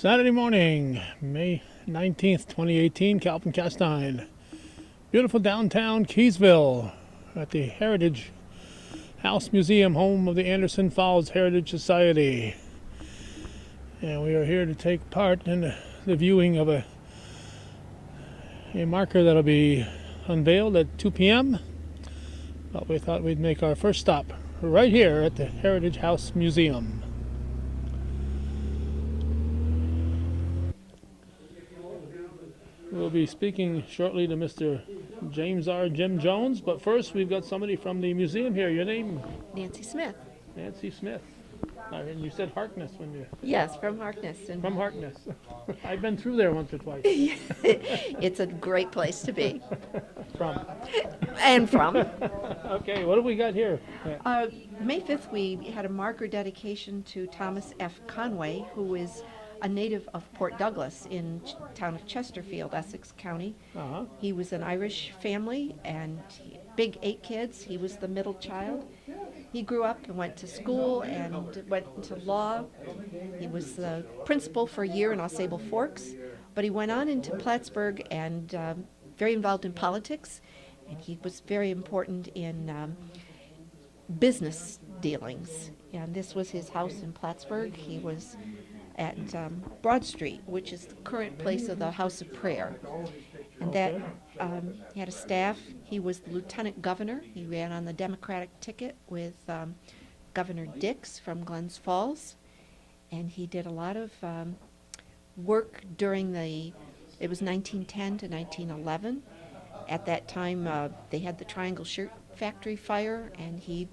Saturday morning, May 19th, 2018, Calvin Castine. Beautiful downtown Keeseville at the Heritage House Museum, home of the Anderson Falls Heritage Society. And we are here to take part in the viewing of a marker that'll be unveiled at 2 p.m. But we thought we'd make our first stop right here at the Heritage House Museum. We'll be speaking shortly to Mr. James R. Jim Jones, but first we've got somebody from the museum here. Your name? Nancy Smith. Nancy Smith. And you said Harkness when you... Yes, from Harkness. From Harkness. I've been through there once or twice. It's a great place to be. From. And from. Okay, what do we got here? May 5th, we had a marker dedication to Thomas F. Conway, who is a native of Port Douglas in town of Chesterfield, Essex County. Uh-huh. He was an Irish family and big 8 kids. He was the middle child. He grew up and went to school and went into law. He was the principal for a year in Ausable Forks, but he went on into Plattsburgh and very involved in politics, and he was very important in business dealings. And this was his house in Plattsburgh. He was at Broad Street, which is the current place of the House of Prayer. And that he had a staff. He was the lieutenant governor. He ran on the Democratic ticket with Governor Dix from Glens Falls. And he did a lot of work during it was 1910 to 1911. At that time, they had the Triangle Shirt Factory fire, and he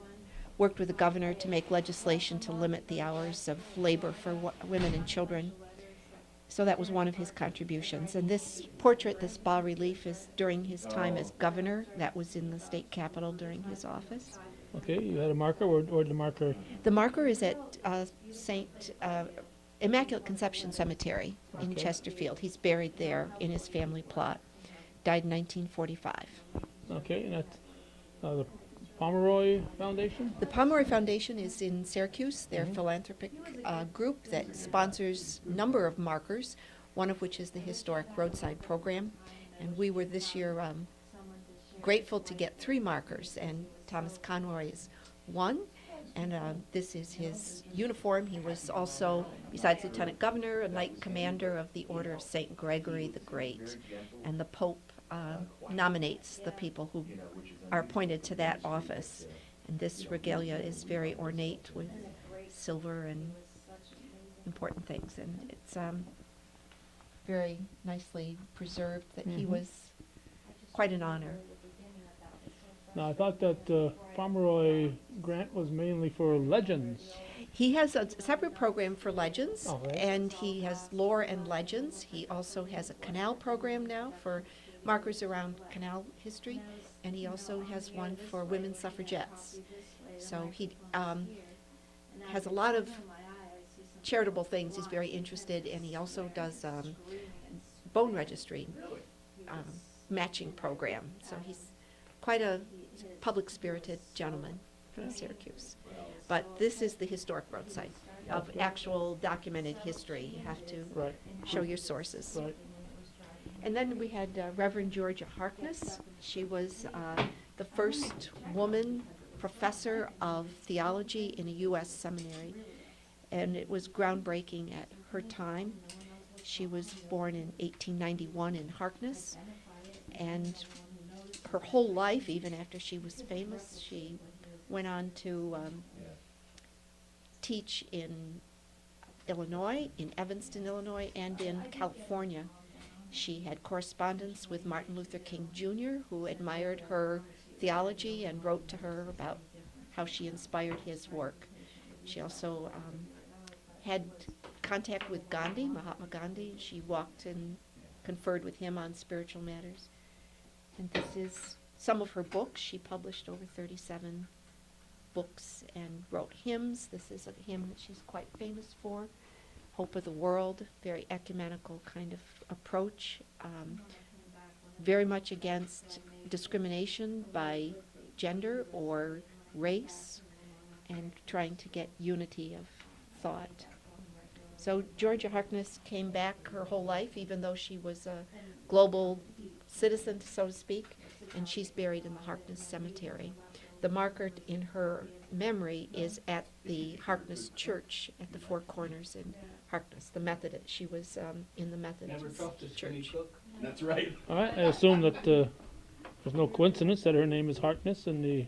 worked with the governor to make legislation to limit the hours of labor for women and children. So that was one of his contributions. And this portrait, this bas-relief, is during his time as governor. That was in the state capitol during his office. Okay, you had a marker, or the marker? The marker is at St. Immaculate Conception Cemetery in Chesterfield. He's buried there in his family plot. Died in 1945. Okay, and that's the Pomeroy Foundation? The Pomeroy Foundation is in Syracuse. They're a philanthropic group that sponsors a number of markers, one of which is the Historic Roadside Program. And we were this year grateful to get 3 markers, and Thomas Conway is one. And this is his uniform. He was also, besides Lieutenant Governor, a Knight Commander of the Order of St. Gregory the Great. And the Pope nominates the people who are appointed to that office. And this regalia is very ornate with silver and important things. And it's very nicely preserved. That he was quite an honor. Now, I thought that Pomeroy grant was mainly for legends. He has a separate program for legends, right. And he has lore and legends. He also has a canal program now for markers around canal history, and he also has one for women suffragettes. So he has a lot of charitable things he's very interested in. He also does bone registry matching program. So he's quite a public-spirited gentleman from Syracuse. But this is the historic roadside of actual documented history. You have to show your sources. Right. And then we had Reverend Georgia Harkness. She was the first woman professor of theology in a U.S. seminary, and it was groundbreaking at her time. She was born in 1891 in Harkness, and her whole life, even after she was famous, she went on to teach in Illinois, in Evanston, Illinois, and in California. She had correspondence with Martin Luther King Jr., who admired her theology and wrote to her about how she inspired his work. She also had contact with Gandhi, Mahatma Gandhi. She walked and conferred with him on spiritual matters. And this is some of her books. She published over 37 books and wrote hymns. This is a hymn that she's quite famous for. Hope of the World, very ecumenical kind of approach, very much against discrimination by gender or race, and trying to get unity of thought. So Georgia Harkness came back her whole life, even though she was a global citizen, so to speak, and she's buried in the Harkness Cemetery. The marker in her memory is at the Harkness Church at the Four Corners in Harkness, the Methodist. She was in the Methodist Never trusted Jenny Church. Cook. That's right. All right, I assume that there's no coincidence that her name is Harkness and the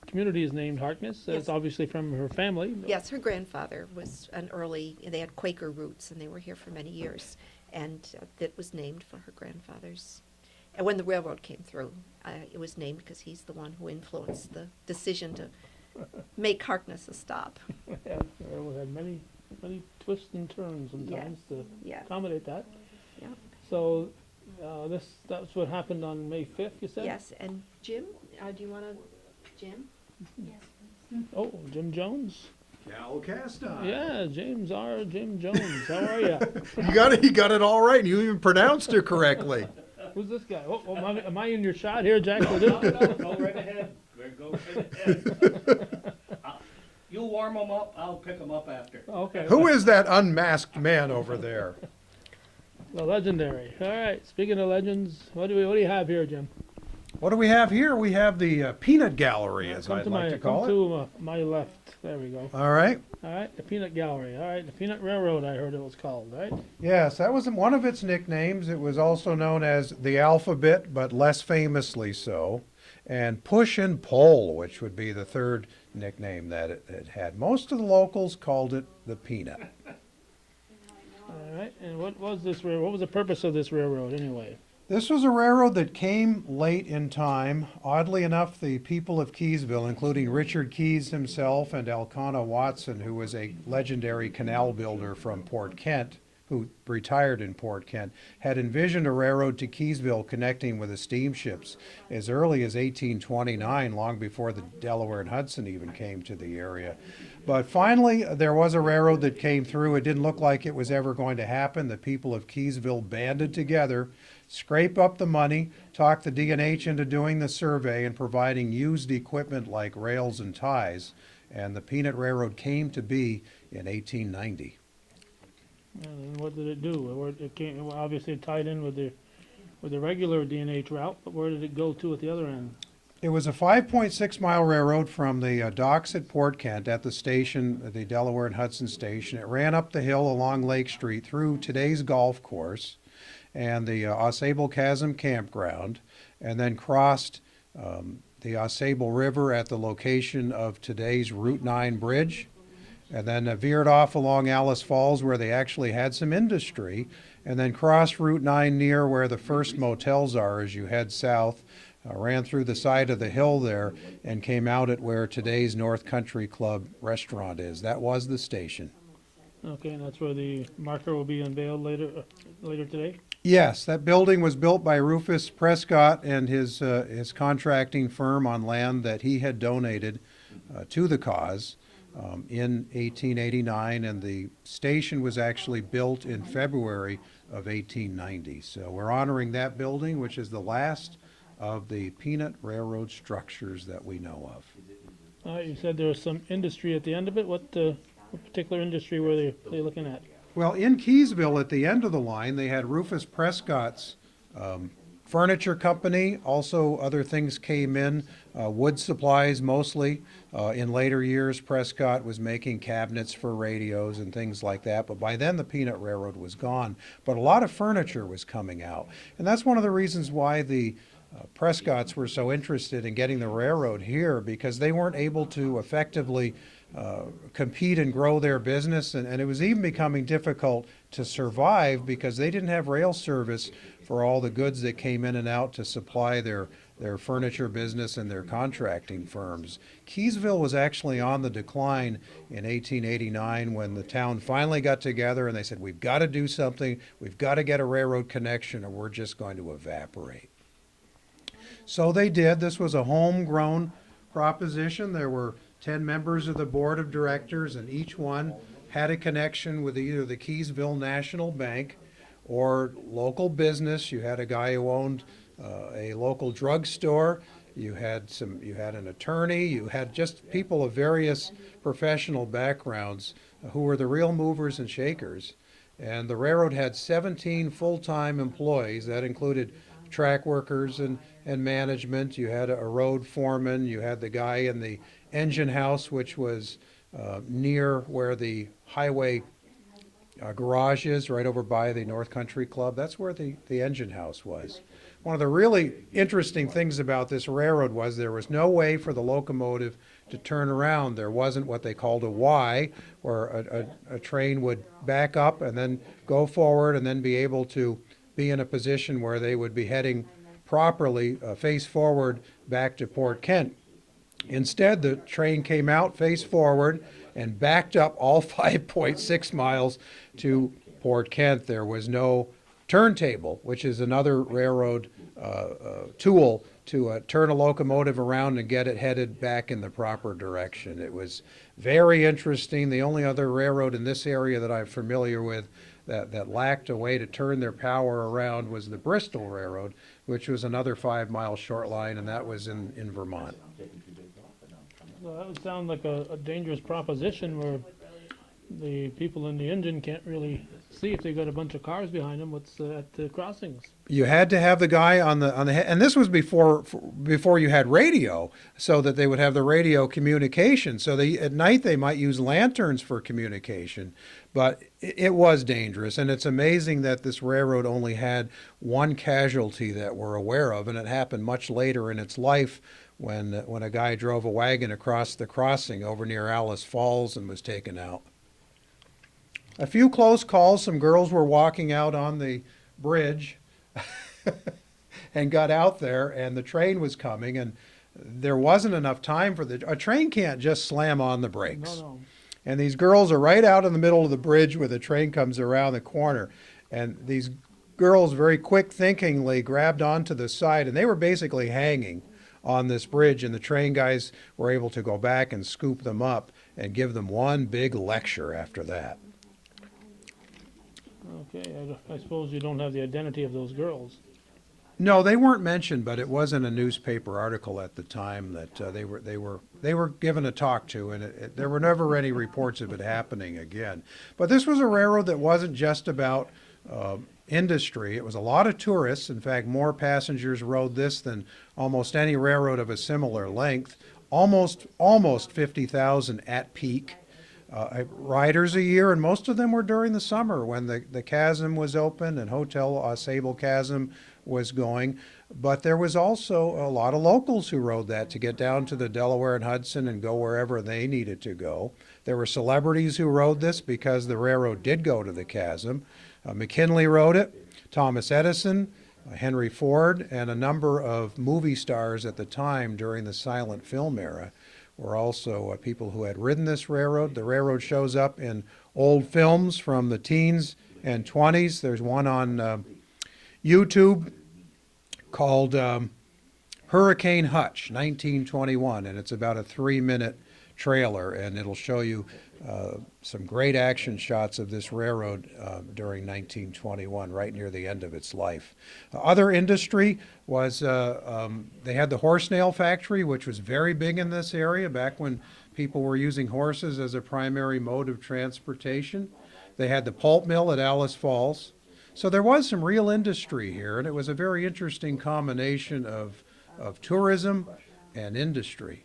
community is named Harkness. Yes. It's obviously from her family. Yes, her grandfather was they had Quaker roots, and they were here for many years, and that was named for her grandfather's. And when the railroad came through, it was named because he's the one who influenced the decision to make Harkness a stop. Yeah, we had many twists and turns sometimes to Yeah. accommodate that. Yeah. So that's what happened on May 5th, you said? Yes, and Jim, do you want to, Jim? Oh, Jim Jones? Cal Castine. Yeah, Jim Jones. How are you? You got it all right. You even pronounced it correctly. Who's this guy? Oh, am I in your shot here, Jack? No, go right ahead. Go right ahead. You warm them up, I'll pick them up after. Okay. Who is that unmasked man over there? The legendary. All right. Speaking of legends, what do you have here, Jim? What do we have here? We have the Peanut Gallery, as I'd like to call it. Come to my left. There we go. All right. All right, the Peanut Gallery. All right, the Peanut Railroad, I heard it was called, right? Yes, that was one of its nicknames. It was also known as the Alphabet, but less famously so. And Push and Pull, which would be the third nickname that it had. Most of the locals called it the Peanut. All right, and what was this railroad? What was the purpose of this railroad anyway? This was a railroad that came late in time. Oddly enough, the people of Keeseville, including Richard Keys himself and Elkanah Watson, who was a legendary canal builder from Port Kent, who retired in Port Kent, had envisioned a railroad to Keeseville connecting with the steamships as early as 1829, long before the Delaware and Hudson even came to the area. But finally, there was a railroad that came through. It didn't look like it was ever going to happen. The people of Keeseville banded together, scrape up the money, talk the D&H into doing the survey and providing used equipment like rails and ties, and the Peanut Railroad came to be in 1890. And what did it do? Obviously it tied in with the regular D&H route, but where did it go to at the other end? It was a 5.6-mile railroad from the docks at Port Kent at the station, the Delaware and Hudson station. It ran up the hill along Lake Street through today's golf course and the Ausable Chasm campground, and then crossed the Ausable River at the location of today's Route 9 bridge, and then veered off along Alice Falls where they actually had some industry, and then crossed Route 9 near where the first motels are as you head south, ran through the side of the hill there, and came out at where today's North Country Club restaurant is. That was the station. Okay, and that's where the marker will be unveiled later today? Yes, that building was built by Rufus Prescott and his contracting firm on land that he had donated to the cause in 1889, and the station was actually built in February of 1890. So we're honoring that building, which is the last of the Peanut Railroad structures that we know of. All right, you said there was some industry at the end of it. What particular industry were they looking at? Well, in Keeseville, at the end of the line, they had Rufus Prescott's furniture company. Also, other things came in, wood supplies mostly. In later years, Prescott was making cabinets for radios and things like that. But by then, the Peanut Railroad was gone. But a lot of furniture was coming out. And that's one of the reasons why the Prescotts were so interested in getting the railroad here, because they weren't able to effectively compete and grow their business, and it was even becoming difficult to survive because they didn't have rail service for all the goods that came in and out to supply their furniture business and their contracting firms. Keeseville was actually on the decline in 1889 when the town finally got together and they said, we've got to do something, we've got to get a railroad connection or we're just going to evaporate. So they did. This was a homegrown proposition. There were 10 members of the board of directors, and each one had a connection with either the Keeseville National Bank or local business. You had a guy who owned a local drugstore, you had an attorney, you had just people of various professional backgrounds who were the real movers and shakers. And the railroad had 17 full-time employees. That included track workers and management. You had a road foreman. You had the guy in the engine house, which was near where the highway garage is, right over by the North Country Club. That's where the engine house was. One of the really interesting things about this railroad was there was no way for the locomotive to turn around. There wasn't what they called a Y, where a train would back up and then go forward and then be able to be in a position where they would be heading properly, face forward, back to Port Kent. Instead, the train came out face forward and backed up all 5.6 miles to Port Kent. There was no turntable, which is another railroad tool to turn a locomotive around and get it headed back in the proper direction. It was very interesting. The only other railroad in this area that I'm familiar with that lacked a way to turn their power around was the Bristol Railroad, which was another 5-mile short line, and that was in Vermont. Well, that would sound like a dangerous proposition where the people in the engine can't really see if they've got a bunch of cars behind them what's at the crossings. You had to have the guy on the head, and this was before you had radio, so that they would have the radio communication. So at night they might use lanterns for communication, but it was dangerous. And it's amazing that this railroad only had one casualty that we're aware of, and it happened much later in its life when a guy drove a wagon across the crossing over near Alice Falls and was taken out. A few close calls. Some girls were walking out on the bridge and got out there, and the train was coming, and there wasn't enough time for a train can't just slam on the brakes. No. And these girls are right out in the middle of the bridge where the train comes around the corner, and these girls very quick thinkingly grabbed onto the side, and they were basically hanging on this bridge, and the train guys were able to go back and scoop them up and give them one big lecture after that. Okay, I suppose you don't have the identity of those girls. No, they weren't mentioned, but it was in a newspaper article at the time that they were given a talk to, and there were never any reports of it happening again. But this was a railroad that wasn't just about industry. It was a lot of tourists. In fact, more passengers rode this than almost any railroad of a similar length. Almost 50,000 at peak. Riders a year, and most of them were during the summer when the chasm was open and Hotel Sable Chasm was going. But there was also a lot of locals who rode that to get down to the Delaware and Hudson and go wherever they needed to go. There were celebrities who rode this because the railroad did go to the chasm. McKinley rode it, Thomas Edison, Henry Ford, and a number of movie stars at the time during the silent film era were also people who had ridden this railroad. The railroad shows up in old films from the teens and 20s. There's one on YouTube called Hurricane Hutch, 1921, and it's about a 3-minute trailer, and it'll show you some great action shots of this railroad during 1921, right near the end of its life. Other industry was they had the horse nail factory, which was very big in this area back when people were using horses as a primary mode of transportation. They had the pulp mill at Alice Falls. So there was some real industry here, and it was a very interesting combination of tourism and industry.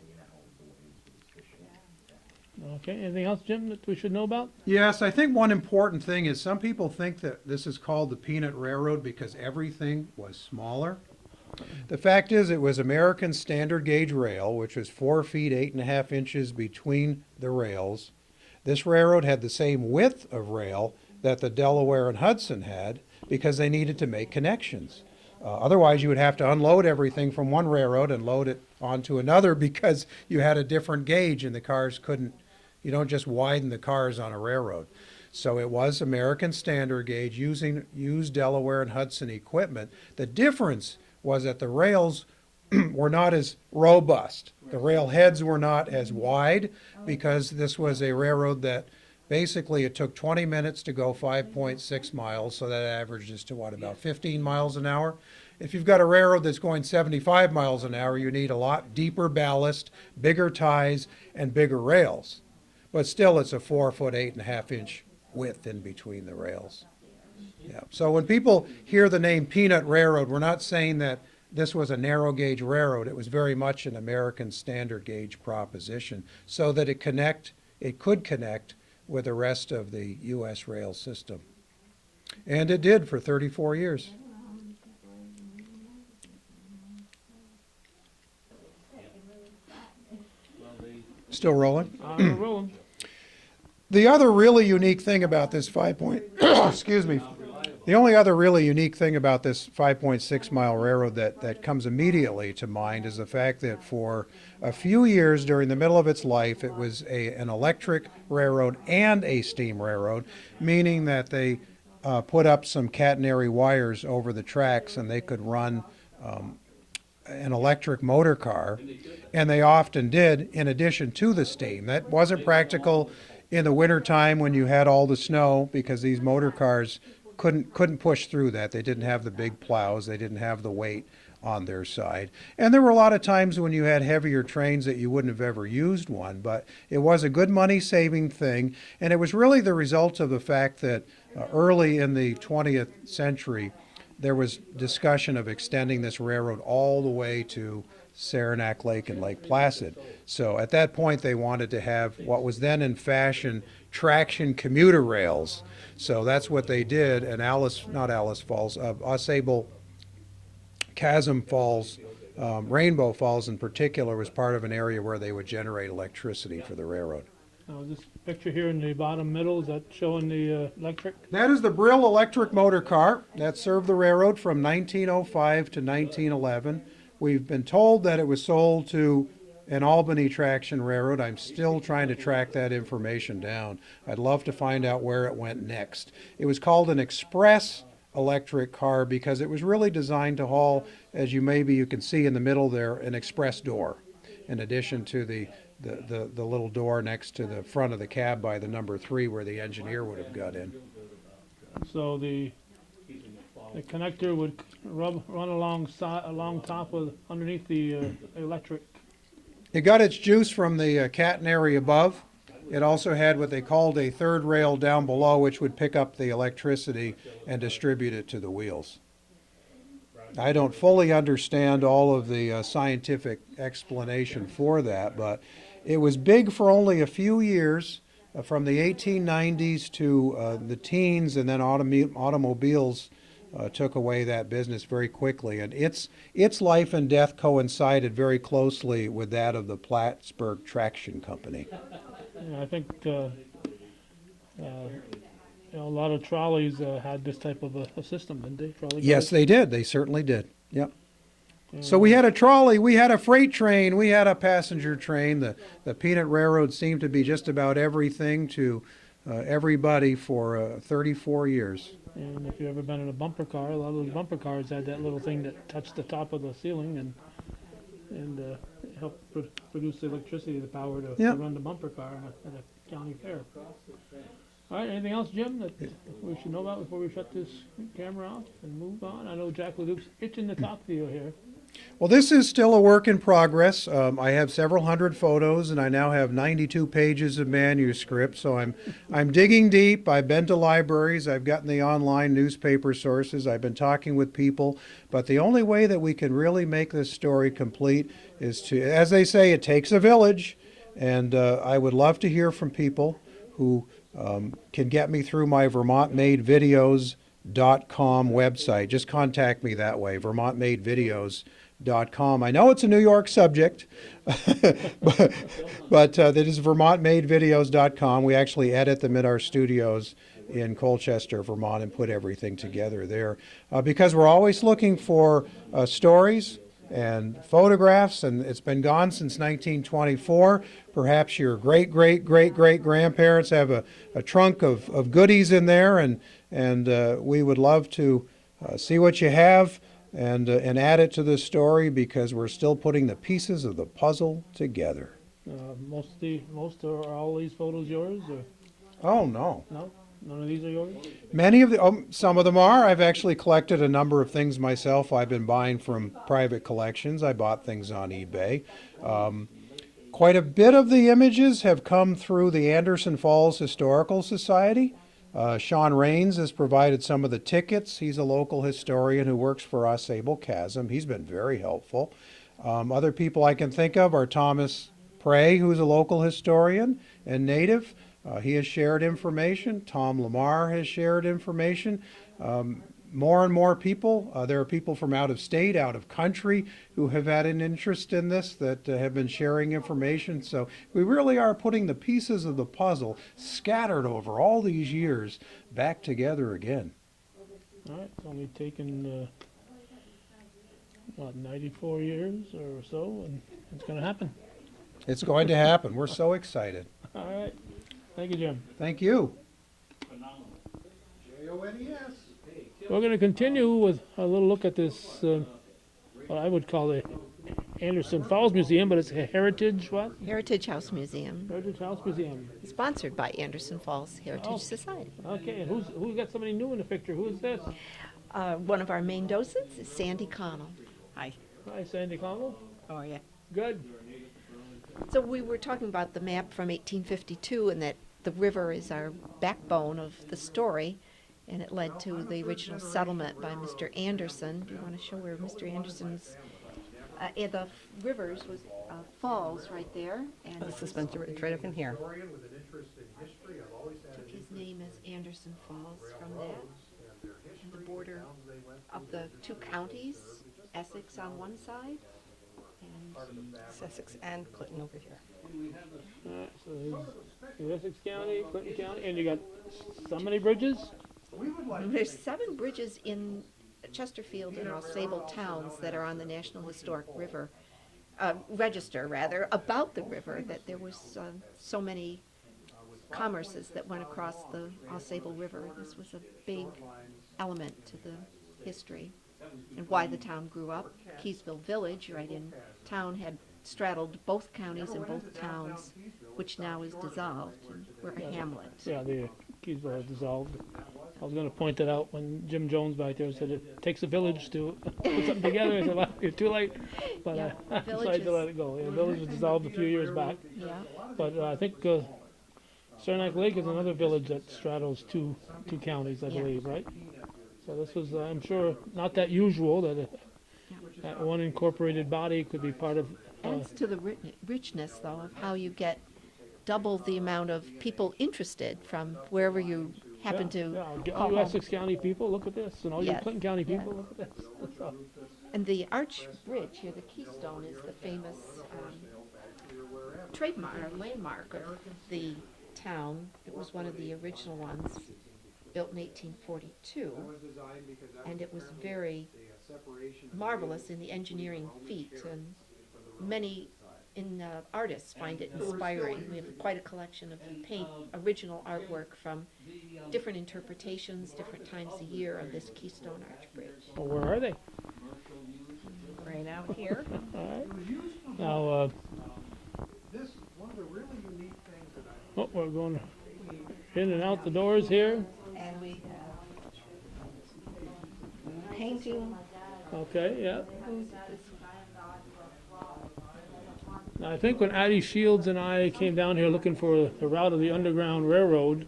Okay, anything else, Jim, that we should know about? Yes, I think one important thing is some people think that this is called the Peanut Railroad because everything was smaller. The fact is it was American standard gauge rail, which was 4 feet 8.5 inches between the rails. This railroad had the same width of rail that the Delaware and Hudson had because they needed to make connections. Otherwise, you would have to unload everything from one railroad and load it onto another because you had a different gauge and the cars couldn't. You don't just widen the cars on a railroad. So it was American standard gauge used Delaware and Hudson equipment. The difference was that the rails were not as robust. The rail heads were not as wide because this was a railroad that basically it took 20 minutes to go 5.6 miles, so that averages to about 15 miles an hour. If you've got a railroad that's going 75 miles an hour, you need a lot deeper ballast, bigger ties, and bigger rails. But still, it's a 4 foot, 8.5 inch width in between the rails. Yeah. So when people hear the name Peanut Railroad, we're not saying that this was a narrow gauge railroad. It was very much an American standard gauge proposition, so that it could connect with the rest of the U.S. rail system. And it did for 34 years. Still rolling? We're rolling. The other really unique thing about this excuse me, the only other really unique thing about this 5.6 mile railroad that comes immediately to mind is the fact that for a few years during the middle of its life, it was an electric railroad and a steam railroad, meaning that they put up some catenary wires over the tracks and they could run an electric motor car, and they often did in addition to the steam. That wasn't practical in the wintertime when you had all the snow, because these motor cars couldn't push through that. They didn't have the big plows, they didn't have the weight on their side. And there were a lot of times when you had heavier trains that you wouldn't have ever used one, but it was a good money saving thing, and it was really the result of the fact that early in the 20th century there was discussion of extending this railroad all the way to Saranac Lake and Lake Placid. So at that point they wanted to have what was then in fashion traction commuter rails. So that's what they did, and AuSable Chasm Falls, Rainbow Falls in particular, was part of an area where they would generate electricity for the railroad. This picture here in the bottom middle, is that showing the electric? That is the Brill electric motor car that served the railroad from 1905 to 1911. We've been told that it was sold to an Albany traction railroad. I'm still trying to track that information down. I'd love to find out where it went next. It was called an express electric car because it was really designed to haul, as you can see in the middle there, an express door, in addition to the little door next to the front of the cab by the number 3 where the engineer would have got in. So the connector would run along top of underneath the electric. It got its juice from the catenary above. It also had what they called a third rail down below, which would pick up the electricity and distribute it to the wheels. I don't fully understand all of the scientific explanation for that, but it was big for only a few years, from the 1890s to the teens, and then automobiles took away that business very quickly. And its life and death coincided very closely with that of the Plattsburgh Traction Company. Yeah, I think a lot of trolleys had this type of a system, didn't they? Trolley Yes, cars? they did. They certainly did. Yep. So we had a trolley, we had a freight train, we had a passenger train. The Peanut Railroad seemed to be just about everything to everybody for 34 years. And if you've ever been in a bumper car, a lot of those bumper cars had that little thing that touched the top of the ceiling and helped produce the electricity, the power to run the bumper car at a county fair. All right, anything else, Jim, that we should know about before we shut this camera off and move on? I know Jack LeDuc's itching to talk to you here. Well, this is still a work in progress. I have several hundred photos, and I now have 92 pages of manuscript. So I'm digging deep. I've been to libraries. I've gotten the online newspaper sources. I've been talking with people. But the only way that we can really make this story complete is to, as they say, it takes a village. And I would love to hear from people who can get me through my VermontMadeVideos.com website. Just contact me that way, VermontMadeVideos.com. I know it's a New York subject, but that is VermontMadeVideos.com. We actually edit them in our studios in Colchester, Vermont, and put everything together there because we're always looking for stories and photographs, and it's been gone since 1924. Perhaps your great-great-great-great-grandparents have a trunk of goodies in there, and we would love to see what you have and add it to the story because we're still putting the pieces of the puzzle together. Most or all these photos yours? Or? Oh, no. No? None of these are yours? Many of the, some of them are. I've actually collected a number of things myself. I've been buying from private collections. I bought things on eBay. Quite a bit of the images have come through the Anderson Falls Historical Society. Sean Raines has provided some of the tickets. He's a local historian who works for Ausable Chasm. He's been very helpful. Other people I can think of are Thomas Prey, who's a local historian and native. He has shared information. Tom Lamar has shared information. More and more people, there are people from out of state, out of country, who have had an interest in this that have been sharing information. So we really are putting the pieces of the puzzle scattered over all these years back together again. All right, it's only taken, 94 years or so, and it's gonna happen. It's going to happen. We're so excited. All right, thank you, Jim. Thank you. We're gonna continue with a little look at this, what I would call the Anderson Falls Museum, but it's a heritage, what? Heritage House Museum, Heritage House Museum. sponsored by Anderson Falls Heritage Oh. Society. Okay, and who's got somebody new in the picture? Who is this? One of our main docents is Sandy Connell. Hi. Hi, Sandy Connell. How are you? Good. So we were talking about the map from 1852 and that the river is our backbone of the story, and it led to the original settlement by Mr. Anderson. Do you want to show where Mr. Anderson's, and the rivers was falls right there, and The suspension it's right up in here. took his name as Anderson Falls from that. And the border of the two counties, Essex on one side, and Sussex and Clinton over here. All right, so there's Essex County, Clinton County, and you got so many bridges? there's 7 bridges in Chesterfield and Ausable towns that are on the National Historic River, Register rather, about the river, that there was so many commerces that went across the Ausable River. This was a big element to the history and why the town grew up. Keeseville Village, right in town, had straddled both counties and both towns, which now is dissolved, and we're a hamlet. Yeah, the Keeseville has dissolved. I was gonna point that out when Jim Jones back there said it takes a village to put something together. I said, well, you're too late. But Yeah, I village decided to is- let it go. Yeah, the village was dissolved a few years back. Yeah, But I think Saranac Lake is another village that straddles two counties, I Yeah. believe, right? So this was, I'm sure, not that usual that one incorporated body could be part of. adds to the richness, though, of how you get double the amount of people interested from wherever you happen to All call you home. Essex County people, look at this, and all you Yes, Clinton County yeah. people, look at this. So, And the arch bridge here, the Keystone, is the famous trademark or landmark of the town. It was one of the original ones, built in 1842, and it was very marvelous in the engineering feat, and many artists find it inspiring. We have quite a collection of original artwork from different interpretations, different times a year of this Keystone Arch Bridge. well, where are they? Right out here. All right. Now, This, one of the really unique things that oh, we're going in and out the doors here. And we have painting. Okay, yeah. Now, I think when Addie Shields and I came down here looking for the route of the Underground Railroad,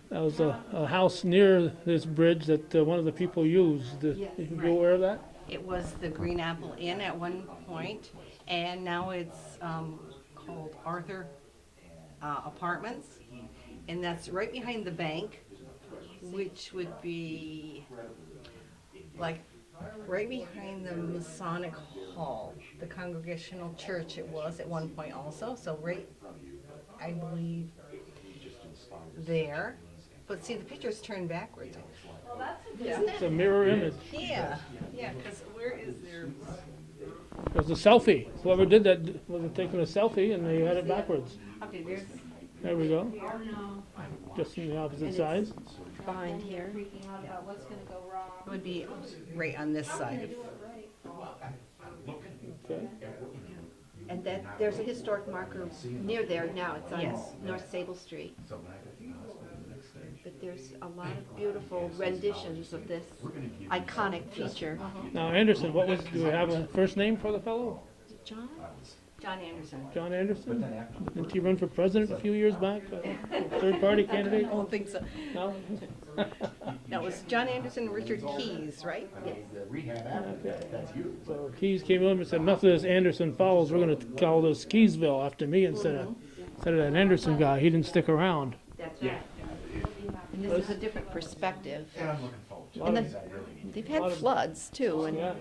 that was a house near this bridge that one of the people used. Yes, You right. aware of that? It was the Green Apple Inn at one point, and now it's called Arthur Apartments, and that's right behind the bank, which would be like right behind the Masonic Hall, the Congregational Church it was at one point also, so right, I believe, there. But see, the picture's turned backwards. Isn't It's a it? mirror image. Yeah, yeah, because where is there? It was a selfie. Whoever did that was taking a selfie and they had it backwards. Okay, there's, There we go. Just on the opposite side. Behind here. it would be right on this side. Okay. And that, there's a historic marker near there now. It's on Yes. North Sable Street. but there's a lot of beautiful renditions of this iconic feature. Now, Anderson, do we have a first name for the fellow? John? John Anderson. John Anderson? Didn't he run for president a few years back? Third-party I candidate? don't think so. No? That was John Anderson and Richard Keys, right? So Keys came in and said, enough of this Anderson Falls, we're gonna call this Keeseville after me instead of that Anderson guy. He didn't stick around. That's right. And this is a different perspective. Lot And of- then they've had floods too, and Yeah,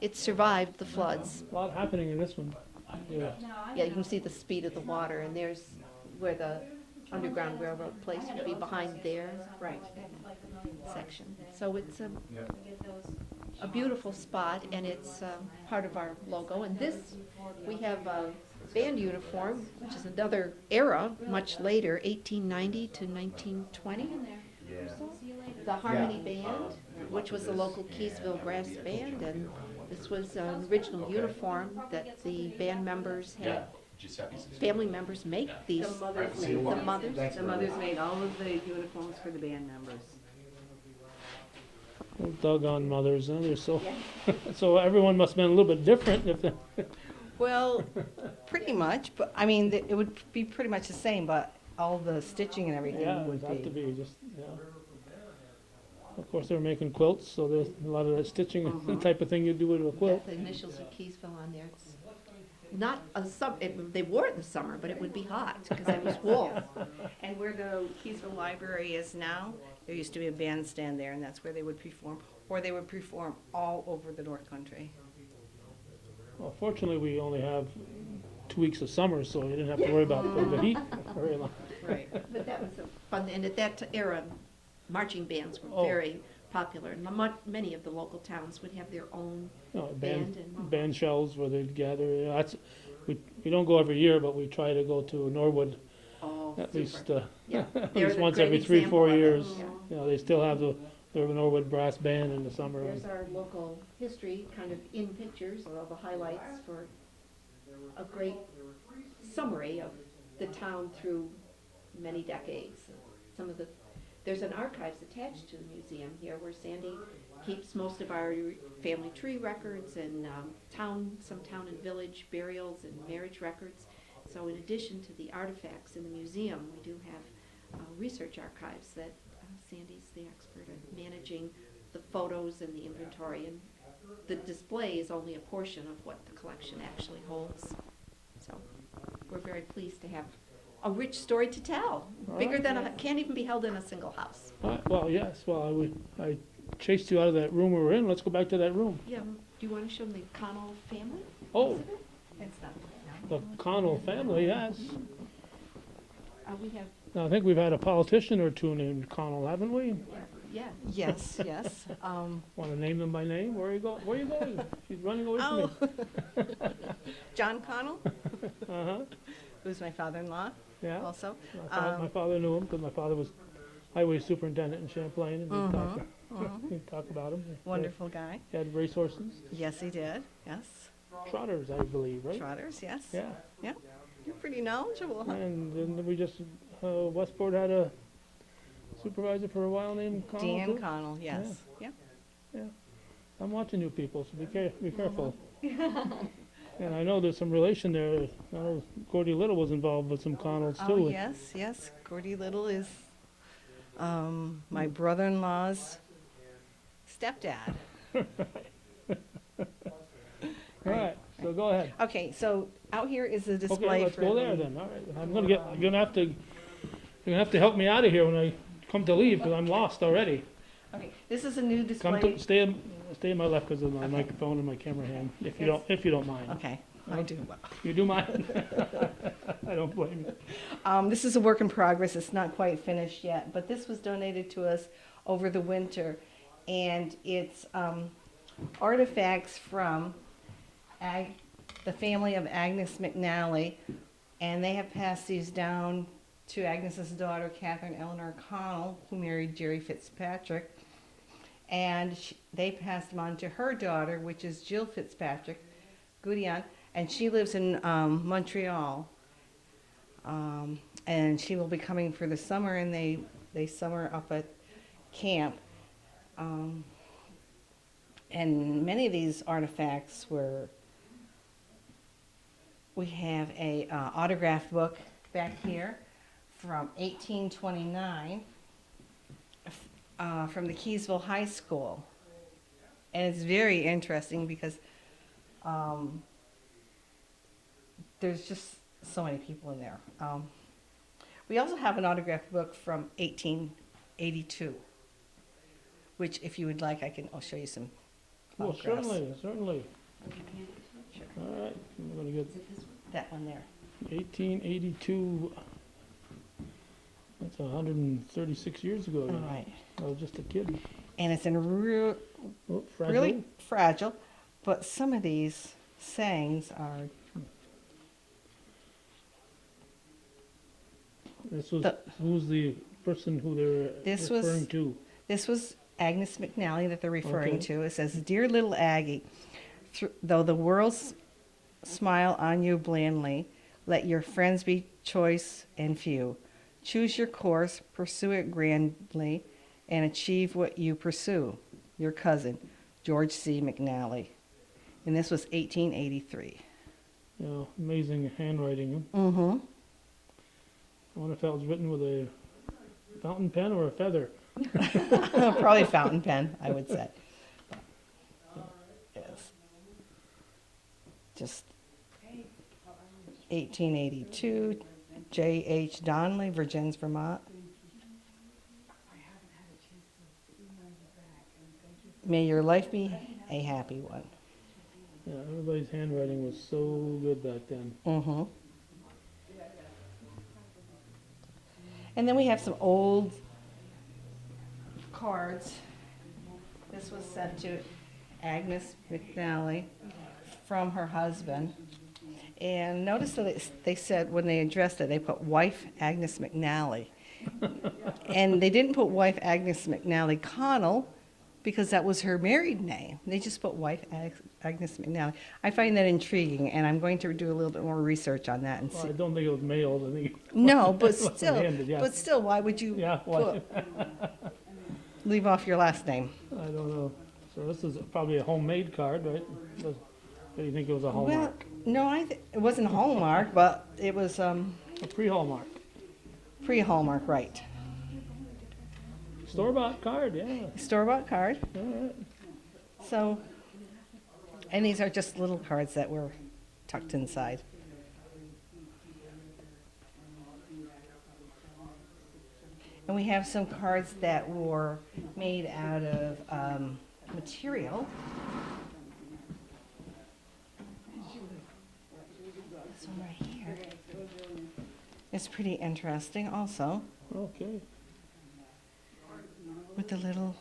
it survived the floods. a lot happening in this one. Yeah. Yeah, you can see the speed of the water, and there's where the Underground Railroad place would be behind there. Right. Section. So it's a beautiful spot, and it's part of our logo. And this, we have a band uniform, which is another era, much later, 1890 to 1920. The Harmony Band, which was the local Keeseville brass band, and this was an original uniform that the band members had, family members make these. The mothers The made, mothers. the mothers made all of the uniforms for the band members. Doggone mothers, huh? They're so, so everyone must have been a little bit different if they, Well, pretty much, but, I mean, it would be pretty much the same, but all the stitching and everything yeah, it would would have to be. be just, yeah. Of course, they were making quilts, so there's a lot of that stitching, the type of thing you do with a quilt. The initials of Keeseville on there. It's not a they wore it in the summer, but it would be hot because it was wool. And where the Keeseville Library is now, there used to be a bandstand there, and that's where they would perform, or they would perform all over the North Country. Well, fortunately, we only have 2 weeks of summer, so you didn't have to worry about the heat very long. Right. But that was fun, and at that era, marching bands were Oh. very popular. And many of the local towns would have their own You know, band and. band shells where they'd gather. You know, we don't go every year, but we try to go to Norwood Oh, at super. least Yeah, at they're least the once great every 3-4 example of it. years. Yeah. You know, they still have the Norwood brass band in the summer. There's our local history, kind of in pictures, or all the highlights for a great summary of the town through many decades. There's an archives attached to the museum here where Sandy keeps most of our family tree records and some town and village burials and marriage records. So in addition to the artifacts in the museum, we do have research archives that Sandy's the expert at managing the photos and the inventory, and the display is only a portion of what the collection actually holds. So we're very pleased to have a rich story to tell, bigger than, can't even be held in a single house. Well, yes. Well, I chased you out of that room we were in. Let's go back to that room. Yeah, do you want to show them the Connell family? Oh, It's not, the Connell family, yes. we have, Now, I think we've had a politician or two named Connell, haven't we? yeah. Yes, yes. Want to name them by name? Where are you going? Where are you going? She's running away from me. Oh. John Connell, Uh-huh, who's my father-in-law yeah. also. My father knew him because my father was highway superintendent in Champlain, and he'd talk about him. Wonderful guy. He had racehorses, Yes, he did. Yes. trotters, I believe, right? Trotters, yes. Yeah. Yeah. You're pretty knowledgeable, huh? And then we just, Westport had a supervisor for a while named Connell, Dan too. Connell, yes. Yeah. I'm watching you people, so be careful. And I know there's some relation there. I know Gordy Little was involved with some Connells too. Oh, yes, yes. Gordy Little is my brother-in-law's stepdad. All right, so go ahead. Okay, so out here is the display Okay, let's for go there the- then. All right, you're gonna have to help me out of here when I come to leave because I'm lost already. Okay, this is a new Come display. to stay in my left because of my microphone and my camera hand. If you don't mind. Okay, I do. You do mind? I don't blame you. This is a work in progress. It's not quite finished yet, but this was donated to us over the winter, and it's artifacts from the family of Agnes McNally, and they have passed these down to Agnes's daughter, Catherine Eleanor Connell, who married Jerry Fitzpatrick, and they passed them on to her daughter, which is Jill Fitzpatrick, Goudion, and she lives in Montreal. And she will be coming for the summer, and they They summer up at camp. And many of these artifacts were, we have a autograph book back here from 1829 from the Keeseville High School. And it's very interesting because there's just so many people in there. We also have an autograph book from 1882, which if you would like, I'll show you some Well, autographs. certainly. Sure. All right, we're gonna get That one there. 1882. That's 136 years ago. All now. right. I was just a kid. And it's in Oh, fragile. really fragile, but some of these sayings are This was the- who's the person who they're This was- referring to? This was Agnes McNally that they're referring Okay. to. It says, "Dear little Aggie, though the world's smile on you blandly, let your friends be choice and few. Choose your course, pursue it grandly, and achieve what you pursue. Your cousin, George C. McNally." And this was 1883. You know, amazing handwriting. Mm-hmm. I wonder if that was written with a fountain pen or a feather. Probably fountain pen, I would say. Yes. Just 1882, J.H. Donnelly, Virgins, Vermont. May your life be a happy one. Yeah, everybody's handwriting was so good back then. Mm-hmm. And then we have some old cards. This was sent to Agnes McNally from her husband. And notice that they said when they addressed it, they put wife Agnes McNally. And they didn't put wife Agnes McNally Connell because that was her married name. They just put wife Agnes McNally. I find that intriguing, and I'm going to do a little bit more research on that and Well, see. I don't think it was mailed. I think. No, but it was still, handed, yeah. why would you Yeah, why? leave off your last name? I don't know. So this is probably a homemade card, right? Do you think it was a Well, Hallmark? no, it wasn't Hallmark, but it was A pre-Hallmark. pre-Hallmark, right? Store-bought card, yeah. Store-bought card. All right. So, and these are just little cards that were tucked inside. And we have some cards that were made out of material. This one right here is pretty interesting also, Okay. with the little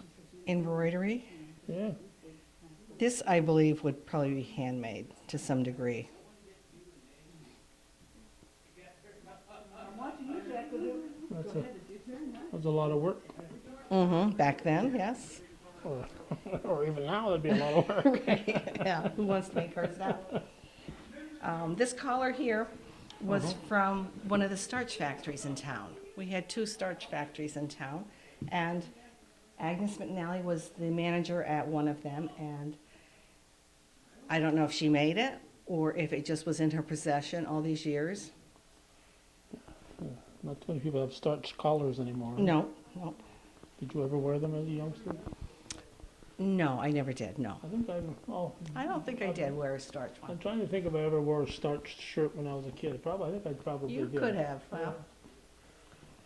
embroidery. Yeah. This, I believe, would probably be handmade to some degree. That's a lot of work. Mm-hmm, back then, yes. Or even now, that'd be a lot of work. Yeah, who wants to make cards now? This collar here was from one of the starch factories in town. We had 2 starch factories in town, and Agnes McNally was the manager at one of them, and I don't know if she made it or if it just was in her possession all these years. Not too many people have starch collars anymore. No, no, Did you ever wear them as a youngster? no, I never did, no. I think I don't think I did wear a starch I'm one. trying to think if I ever wore a starched shirt when I was a kid. I think I probably You did. could have, well,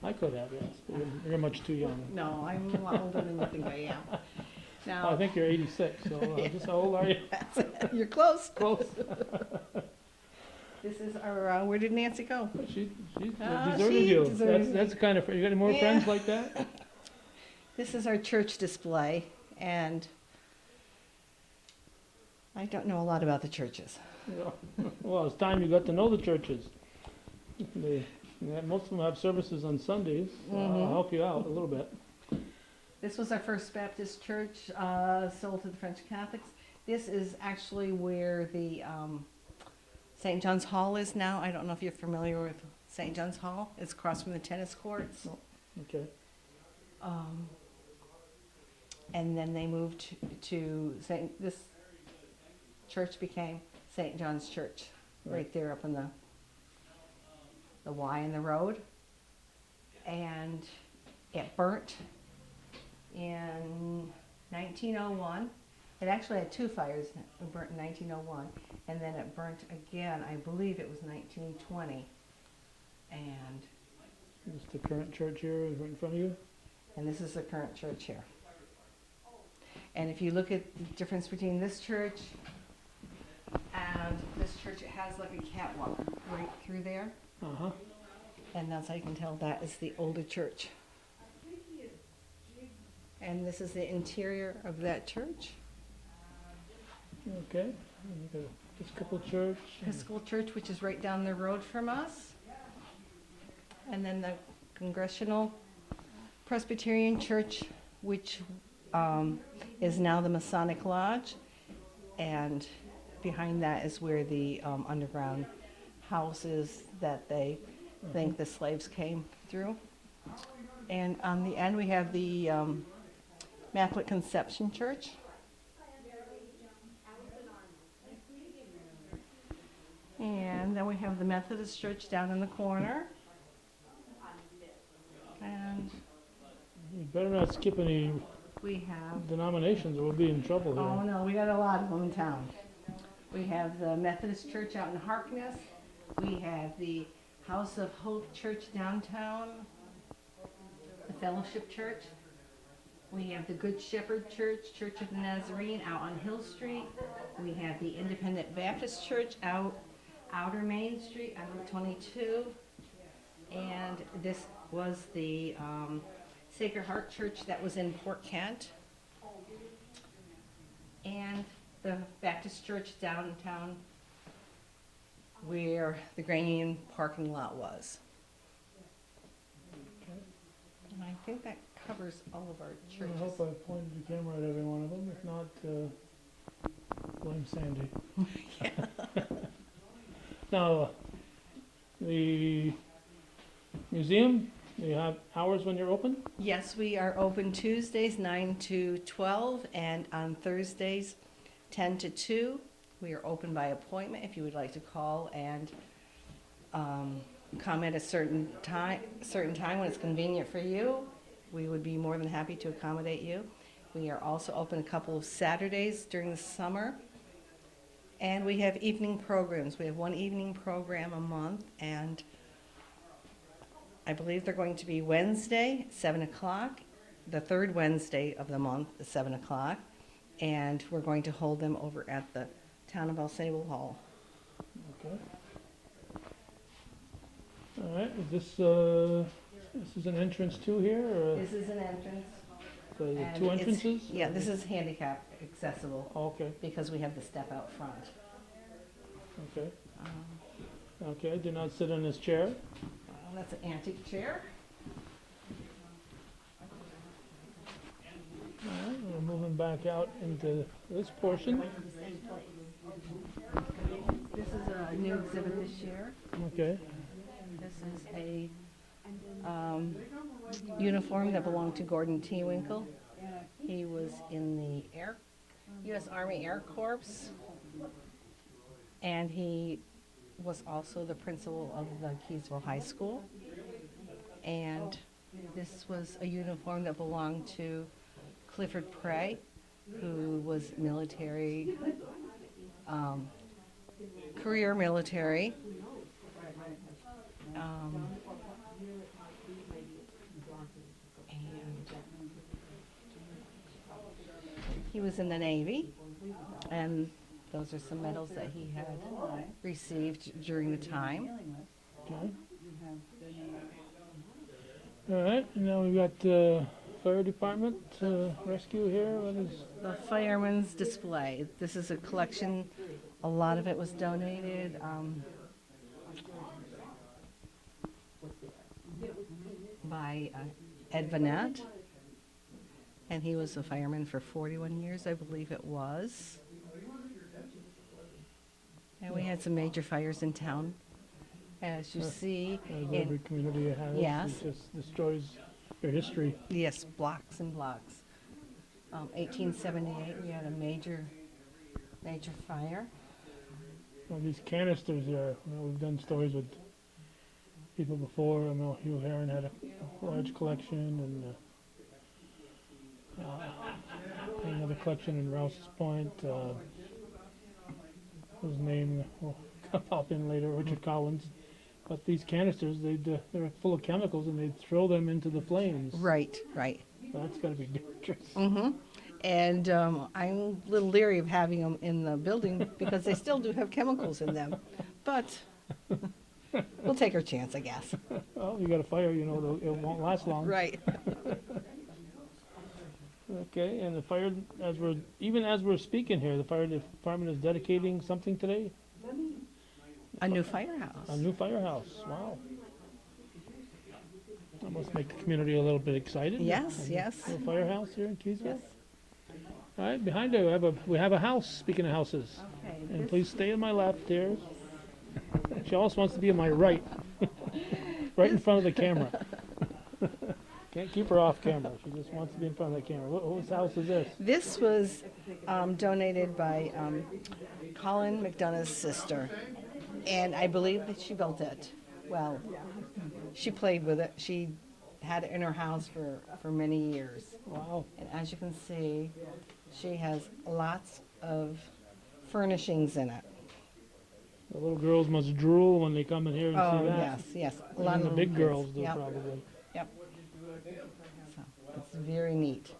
I could have, yes. But you're much too young. no, I'm a lot older than you think I am. Oh, I Now, think you're 86, so just how old are you? you're close. Close. This is our, where did Nancy go? She Ah, deserted she you. deserted That's the kind of, you got any more Yeah. friends like that? This is our church display, and I don't know a lot about the churches. Yeah. Well, it's time you got to know the churches. Most of them have services on Sundays, so I'll help you out a little bit. This was our First Baptist Church, sold to the French Catholics. This is actually where the St. John's Hall is now. I don't know if you're familiar with St. John's Hall. It's across from the tennis courts. Okay. And then they moved to St. This church became St. John's Church, right there up in the Y in the road. And it burnt in 1901. It actually had two fires. It burnt in 1901, and then it burnt again, I believe it was 1920. And This is the current church here is right in front of you. this is the current church here. And if you look at the difference between this church and this church, it has like a catwalk right through there. Uh-huh. And that's how you can tell that is the older church. And this is the interior of that church. Okay. And you got Episcopal Church. Episcopal Church, which is right down the road from us. And then the Congregational Presbyterian Church, which is now the Masonic Lodge. And behind that is where the underground house is that they think the slaves came through. And on the end, we have the Immaculate Conception Church. And then we have the Methodist Church down in the corner. And You better not skip any we have, denominations or we'll be in trouble here. oh no, we got a lot of them in town. We have the Methodist Church out in Harkness. We have the House of Hope Church downtown. The Fellowship Church. We have the Good Shepherd Church, Church of the Nazarene out on Hill Street. We have the Independent Baptist Church out Outer Main Street on Route 22. And this was the Sacred Heart Church that was in Port Kent. And the Baptist Church downtown where the Grand Union parking lot was. And I think that covers all of our I churches. hope I pointed the camera at every one of them. If not, blame Sandy. Now, the museum, do you have hours when you're open? Yes, we are open Tuesdays 9 to 12 and on Thursdays 10 to 2. We are open by appointment if you would like to call and come at a certain time when it's convenient for you. We would be more than happy to accommodate you. We are also open a couple of Saturdays during the summer. And we have evening programs. We have one evening program a month, and I believe they're going to be Wednesday at 7 o'clock, the third Wednesday of the month at 7 o'clock, and we're going to hold them over at the Town of El Sable Hall. Okay. All right, is this is an entrance too here, or This is an entrance. so the and two it's- entrances? Yeah, this is handicap accessible Okay, because we have the step out front. okay. Um, Okay, do not sit in this chair. well, that's an antique chair. All right, we're moving back out into this portion. This is a new exhibit this year. Okay, This is a uniform that belonged to Gordon T. Winkle. He was in the U.S. Army Air Corps, and he was also the principal of the Keeseville High School. And this was a uniform that belonged to Clifford Prey, who was military, career military. And he was in the Navy, and those are some medals that he had received during the time. okay. All right, and now we've got fire department rescue here. What is, The fireman's display. This is a collection. A lot of it was donated. By Ed Vanette, and he was a fireman for 41 years, I believe it was. And we had some major fires in town, as you see. as in- every community has, Yes. it just destroys your history. Yes, blocks and blocks. 1878, we had a major fire. Well, these canisters there, you know, we've done stories with people before. I know Hugh Heron had a large collection, and another collection in Rouse's Point. His name will pop in later, Richard Collins. But these canisters, they're full of chemicals, and they'd throw them into the flames. Right, right. That's got to be dangerous. Mm-hmm. And I'm a little leery of having them in the building because they still do have chemicals in them. But we'll take our chance, I guess. Well, you got a fire, you know, it won't last long. Right. Okay, and the fire, as we're speaking here, the fire department is dedicating something today? A new firehouse. A new firehouse, wow. That must make the community a little bit excited. Yes, A yes. new firehouse here in Keeseville? Yes. All right, behind you, we have a house, speaking of houses. Okay. And please stay on my left here. She also wants to be on my right. Right in front of the camera. Can't keep her off camera. She just wants to be in front of the camera. Whose house is this? This was donated by Colin McDonough's sister, and I believe that she built it. Well, she played with it. She had it in her house for many years. Wow. And as you can see, she has lots of furnishings in it. The little girls must drool when they come in here and Oh, see that. yes, yes. A Even lot of the little big kids. girls do Yep, probably. yep. So, it's very neat.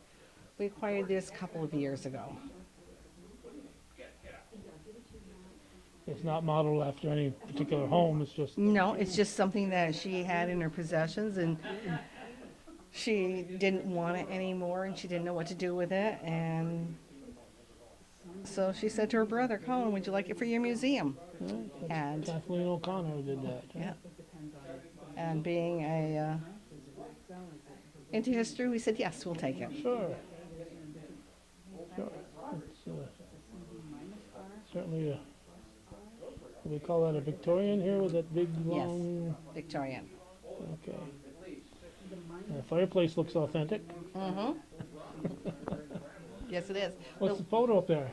We acquired this a couple of years ago. It's not modeled after any particular home. It's just No, it's just something that she had in her possessions, and she didn't want it anymore, and she didn't know what to do with it, and so she said to her brother, Colin, would you like it for your museum? And Kathleen O'Connor who did that. yeah, and being into history, we said yes, we'll take it. Sure. Sure. It's certainly a. We call that a Victorian here with that big Yes. long. Victorian. Okay. The fireplace looks authentic. Mm-hmm. Yes, it is. What's the photo up there?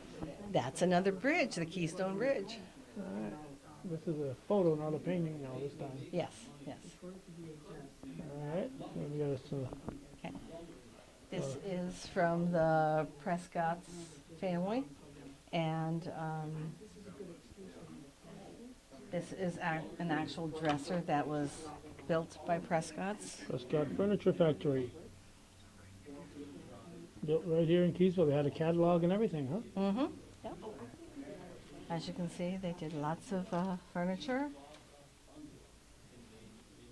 That's another bridge, the Keystone Bridge. All right. This is a photo, not a painting now this time. Yes, yes. All right. Then we got Okay. This is from the Prescott's family, and this is an actual dresser that was built by Prescott's. Prescott Furniture Factory. Built right here in Keeseville. They had a catalog and everything, huh? Mm-hmm. Yep. As you can see, they did lots of furniture.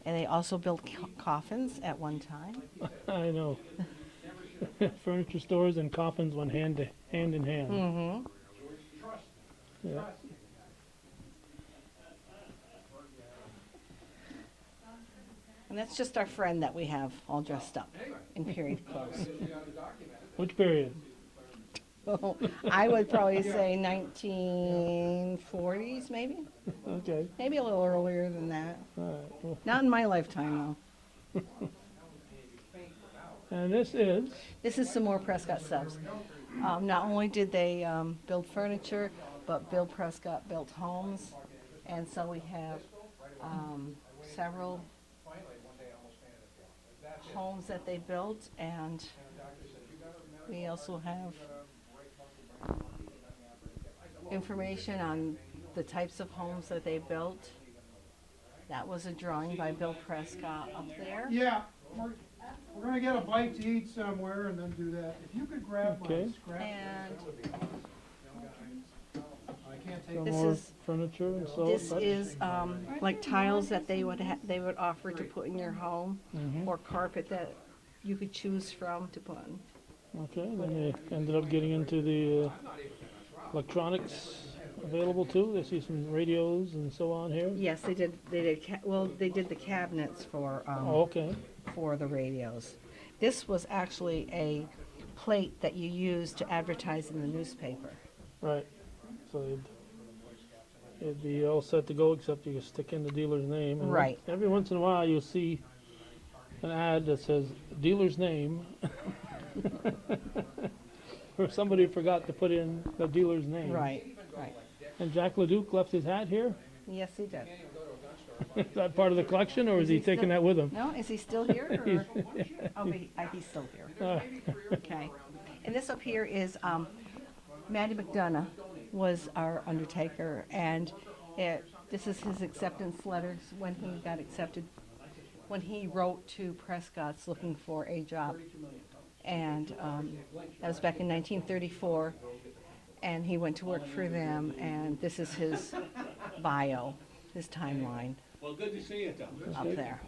And they also built coffins at one time. I know. Furniture stores and coffins went hand in hand. Mm-hmm. Yeah. And that's just our friend that we have all dressed up in period clothes. Which period? I would probably say 1940s, maybe. Okay. Maybe a little earlier than that. All right. Well, Not in my lifetime, though. and this is This is some more Prescott subs. Not only did they build furniture, but Bill Prescott built homes. And so we have several homes that they built, and we also have information on the types of homes that they built. That was a drawing by Bill Prescott up there. Yeah, we're gonna get a bite to eat somewhere and then do that. If you could grab my Okay. scrap, And I can't take some This more is- furniture and so. this is like tiles that they would offer to put in your home, Mhm. or carpet that you could choose from to put in. Okay. Then they ended up getting into the electronics available too. They see some radios and so on here. Yes, they did. They did. They did the cabinets for Oh, okay. for the radios. This was actually a plate that you used to advertise in the newspaper. Right. So it'd be all set to go except you stick in the dealer's name. And Right. Every once in a while you'll see an ad that says dealer's name. Or somebody forgot to put in the dealer's name. Right. And Jack LeDuc left his hat here? Yes, he did. Is that part of the collection, or is he taking that with him? No, is he still here? Or? Oh, he's still here. Okay. And this up here is Matty McDonough was our undertaker, and this is his acceptance letters when he got accepted, when he wrote to Prescott's looking for a job. And that was back in 1934, and he went to work for them, and this is his bio, his timeline Well, good to see you, Tom. up there.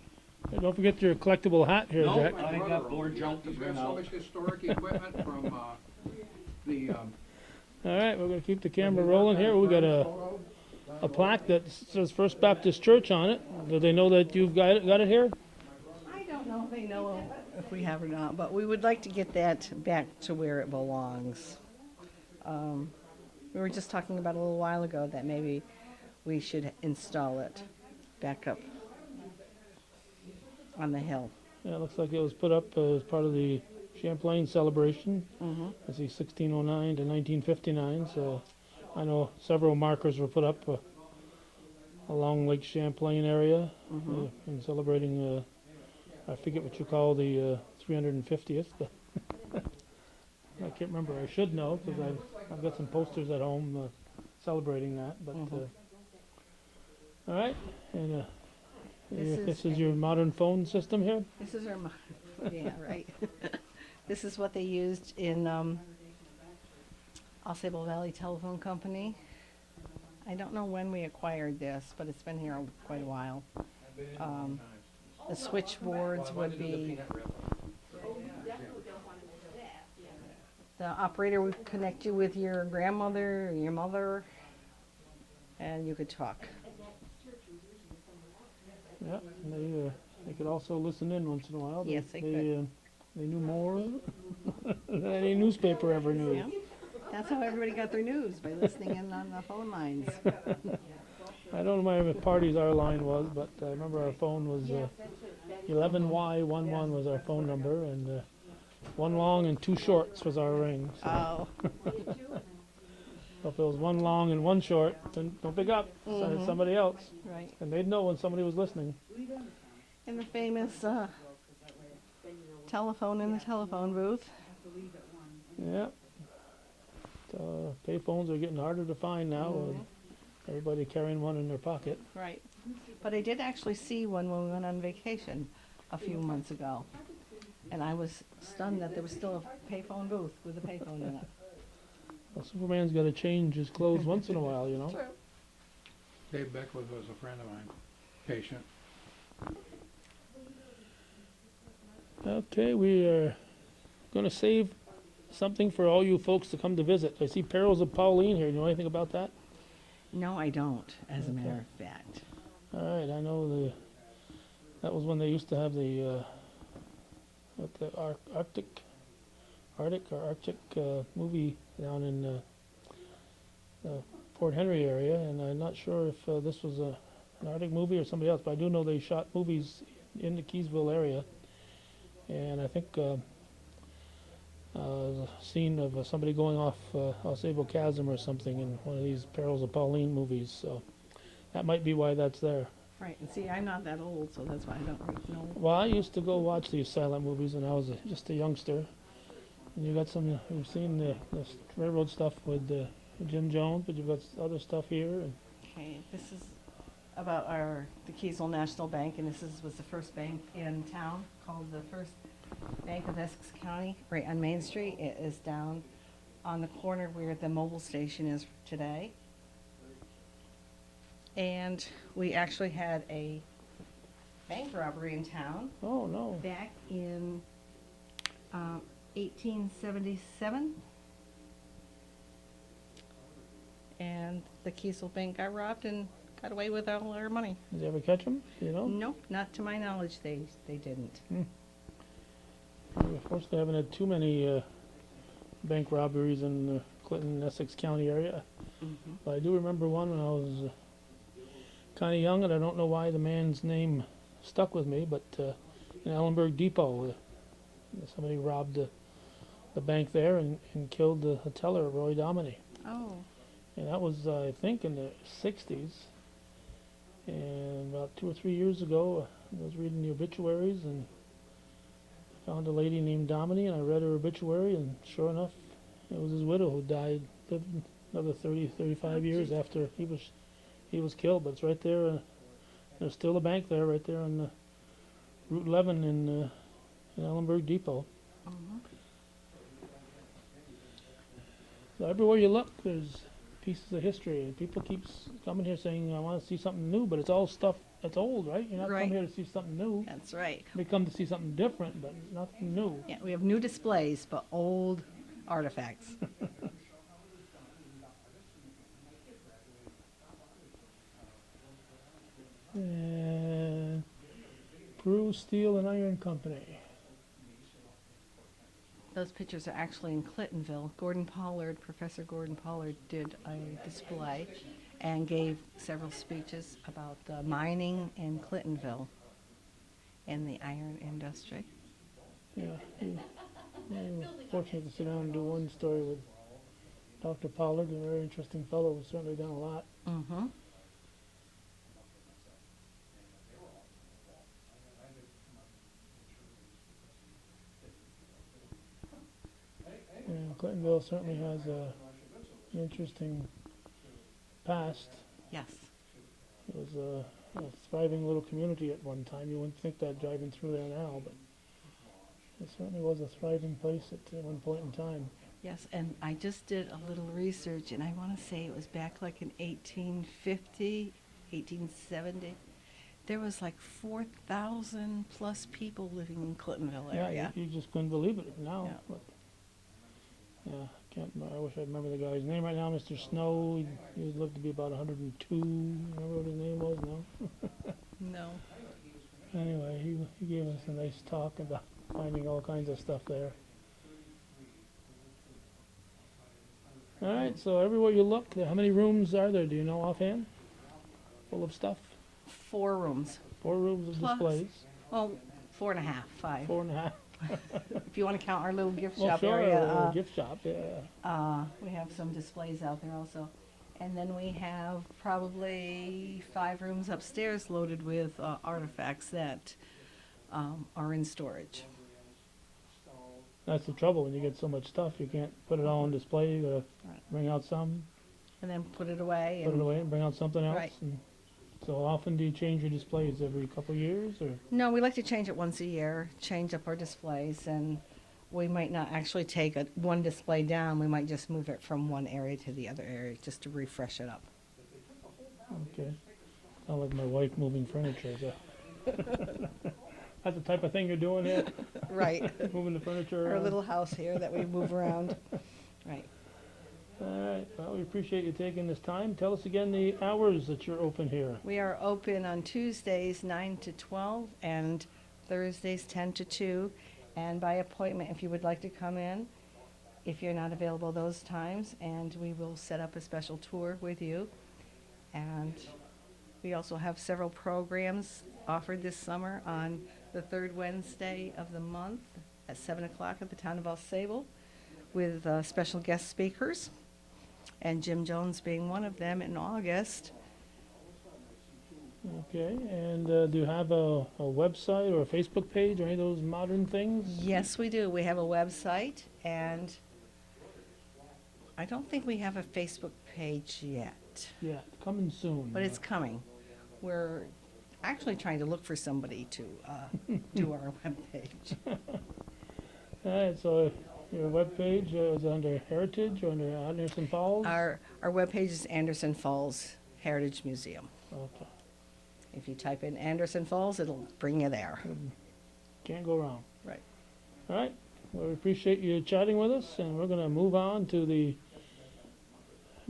Hey, don't forget your collectible hat here, No, Jack. I got more junk to He's bring got so out. much historic equipment from the All right, we're gonna keep the camera rolling here. We got a plaque that says First Baptist Church on it. Do they know that you've got it here? I don't know if they know if we have or not, but we would like to get that back to where it belongs. We were just talking about a little while ago that maybe we should install it back up on the hill. Yeah, it looks like it was put up as part of the Champlain celebration. Mm-hmm. I see 1609 to 1959, so I know several markers were put up along Lake Champlain area in celebrating, I forget what you call the 350th. But I can't remember. I should know because I've got some posters at home celebrating that. But all right, and this is your modern phone system here. This is our, yeah, right. This is what they used in Osable Valley Telephone Company. I don't know when we acquired this, but it's been here quite a while. The switchboards would be, the operator would connect you with your grandmother or your mother, and you could talk. Yeah, and they could also listen in once in a while. Yes, they could. They knew more than any newspaper ever knew. Yeah. That's how everybody got their news, by listening in on the phone lines. I don't know what parties our line was, but I remember our phone was 11Y11 was our phone number, and one long and two shorts was our ring. So, Oh. so if it was one long and one short, then don't pick up. Send it somebody else, Right. and they'd know when somebody was listening. And the famous telephone in the telephone booth. Yeah. Pay phones are getting harder to find now. Everybody carrying one in their pocket. Right. But I did actually see one when we went on vacation a few months ago. And I was stunned that there was still a payphone booth with a payphone in it. Well, Superman's got to change his clothes once in a while, you know. Dave Beckwith was a friend of mine, patient. Okay, we are going to save something for all you folks to come to visit. I see Perils of Pauline here. You know anything about that? No, I don't, as a matter of fact. All right, I know that was when they used to have the Arctic movie down in the Fort Henry area, and I'm not sure if this was an Arctic movie or somebody else, but I do know they shot movies in the Keeseville area, and I think a scene of somebody going off Osable Chasm or something in one of these Perils of Pauline movies, so that might be why that's there. Right, and see, I'm not that old, so that's why I don't really know. Well, I used to go watch these silent movies when I was just a youngster. And you got some, you've seen the railroad stuff with Jim Jones, but you've got other stuff here. And Okay, this is about the Keeseville National Bank, and was the first bank in town, called the First Bank of Essex County, right on Main Street. It is down on the corner where the mobile station is today. And we actually had a bank robbery in town oh no, back in 1877. And the Keeseville Bank got robbed and got away with all our money. did you ever catch them? You know, Nope, not to my knowledge, they didn't. unfortunately, I haven't had too many bank robberies in the Clinton, Essex County area. But I do remember one when I was kind of young, and I don't know why the man's name stuck with me, but in Ellenburg Depot. Somebody robbed the bank there and killed the teller, Roy Dominy. Oh, And that was, I think, in the 60s. And about 2 or 3 years ago, I was reading the obituaries and found a lady named Dominy, and I read her obituary, and sure enough, it was his widow who died, lived another 30, 35 years after he was killed. But it's right there. There's still a bank there, right there on Route 11 in Ellenburg Depot. So everywhere you look, there's pieces of history, and people keep coming here saying, "I want to see something new," but it's all stuff that's old, right? You're not Right. coming here to see something new. that's right. You come to see something different, but nothing new. Yeah, we have new displays, but old artifacts. And Peru Steel and Iron Company. Those pictures are actually in Clintonville. Professor Gordon Pollard did a display and gave several speeches about mining in Clintonville and the iron industry. Yeah, we were fortunate to sit down and do one story with Dr. Pollard, a very interesting fellow who's certainly done a lot. Mm-hmm. And Clintonville certainly has an interesting past. Yes. It was a thriving little community at one time. You wouldn't think that driving through there now, but it certainly was a thriving place at one point in time. Yes, and I just did a little research, and I want to say it was back like in 1850, 1870. There was like 4,000 plus people living in Clintonville Yeah, area. you just couldn't believe it now. Yeah. But yeah, I wish I remember the guy's name right now, Mr. Snow. He lived to be about 102. Remember what his name was? No. No. Anyway, he gave us a nice talk about finding all kinds of stuff there. All right, so everywhere you look, how many rooms are there? Do you know offhand? Full of stuff? 4 rooms. 4 rooms of Plus- displays. Well, 4.5, 5. 4.5. If you want to count our little gift Well, shop sure, area. a gift shop, yeah. We have some displays out there also. And then we have probably 5 rooms upstairs loaded with artifacts that are in storage. That's the trouble when you get so much stuff. You can't put it all on display. You gotta Right. bring out some, And then put it away. put it And away, and bring out something else. Right. And so often do you change your displays? Every couple of years, or? No, we like to change it once a year, change up our displays, and we might not actually take one display down. We might just move it from one area to the other area just to refresh it up. Okay. Sound like my wife moving furniture. That's the type of thing you're doing here? Right. Moving the furniture Our around? little house here that we move around. Right. All right. Well, we appreciate you taking this time. Tell us again the hours that you're open here. We are open on Tuesdays 9 to 12 and Thursdays 10 to 2. And by appointment, if you would like to come in, if you're not available those times, and we will set up a special tour with you. And we also have several programs offered this summer on the 3rd Wednesday of the month at 7 o'clock at the town of Sable with special guest speakers, and Jim Jones being one of them in August. Okay. And do you have a website or a Facebook page or any of those modern things? Yes, we do. We have a website, and I don't think we have a Facebook page yet, Yeah, coming soon. but it's coming. We're actually trying to look for somebody to do our webpage. All right. So your webpage is under Heritage or under Anderson Falls? Our webpage is Anderson Falls Heritage Museum. Okay. If you type in Anderson Falls, it'll bring you there. Can't go wrong. Right. All right. Well, we appreciate you chatting with us, and we're going to move on to the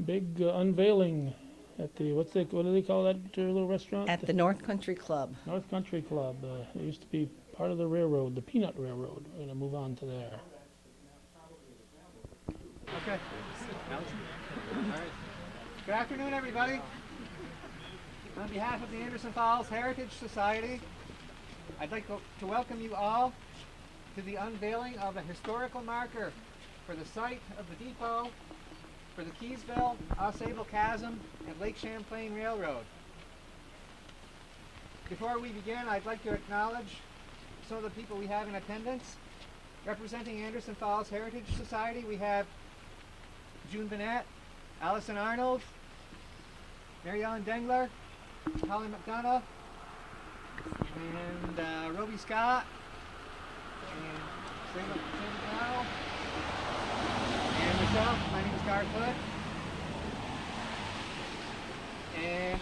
big unveiling at the what do they call that little restaurant? At the North Country Club. North Country Club. It used to be part of the railroad, the Peanut Railroad. We're going to move on to there. Okay. All right. Good afternoon, everybody. On behalf of the Anderson Falls Heritage Society, I'd like to welcome you all to the unveiling of a historical marker for the site of the depot for the Keeseville, Ausable Chasm, and Lake Champlain Railroad. Before we begin, I'd like to acknowledge some of the people we have in attendance. Representing Anderson Falls Heritage Society, we have June Bennett, Allison Arnold, Mary Ellen Dengler, Holly McDonough, and Roby Scott, and Sarah Powell, and myself. My name is Garth Hood. And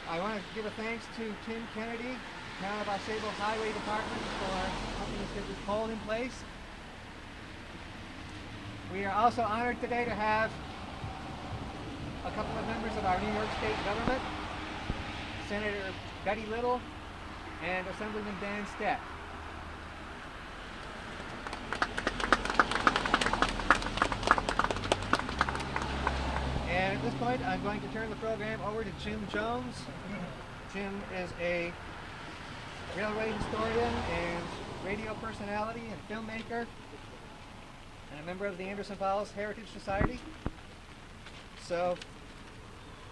I want to give a thanks to Tim Kennedy, Town of Ausable Highway Department, for helping us get this pole in place. We are also honored today to have a couple of members of our New York State government, Senator Betty Little and Assemblyman Dan Stett. And at this point, I'm going to turn the program over to Jim Jones. Jim is a railway historian and radio personality and filmmaker, and a member of the Anderson Falls Heritage Society. So,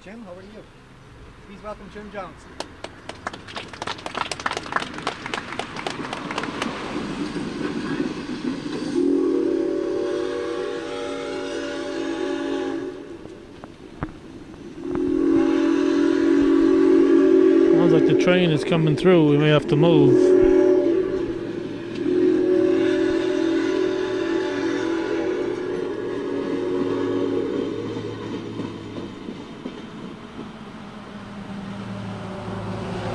Jim, over to you. Please welcome Jim Jones. Sounds like the train is coming through. We may have to move.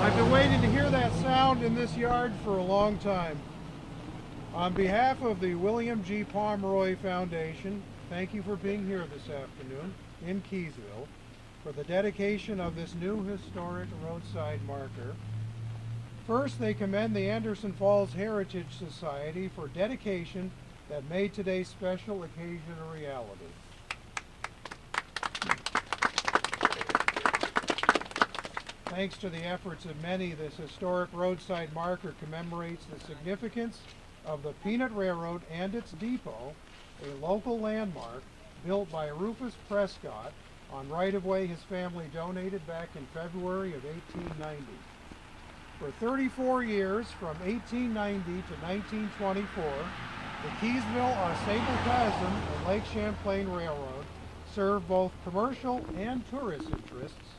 I've been waiting to hear that sound in this yard for a long time. On behalf of the William G. Pomeroy Foundation, thank you for being here this afternoon in Keeseville for the dedication of this new historic roadside marker. First, they commend the Anderson Falls Heritage Society for dedication that made today's special occasion a reality. Thanks to the efforts of many, this historic roadside marker commemorates the significance of the Peanut Railroad and its depot, a local landmark built by Rufus Prescott on right-of-way his family donated back in February of 1890. For 34 years, from 1890 to 1924, the Keeseville, Ausable Chasm, and Lake Champlain Railroad served both commercial and tourist interests,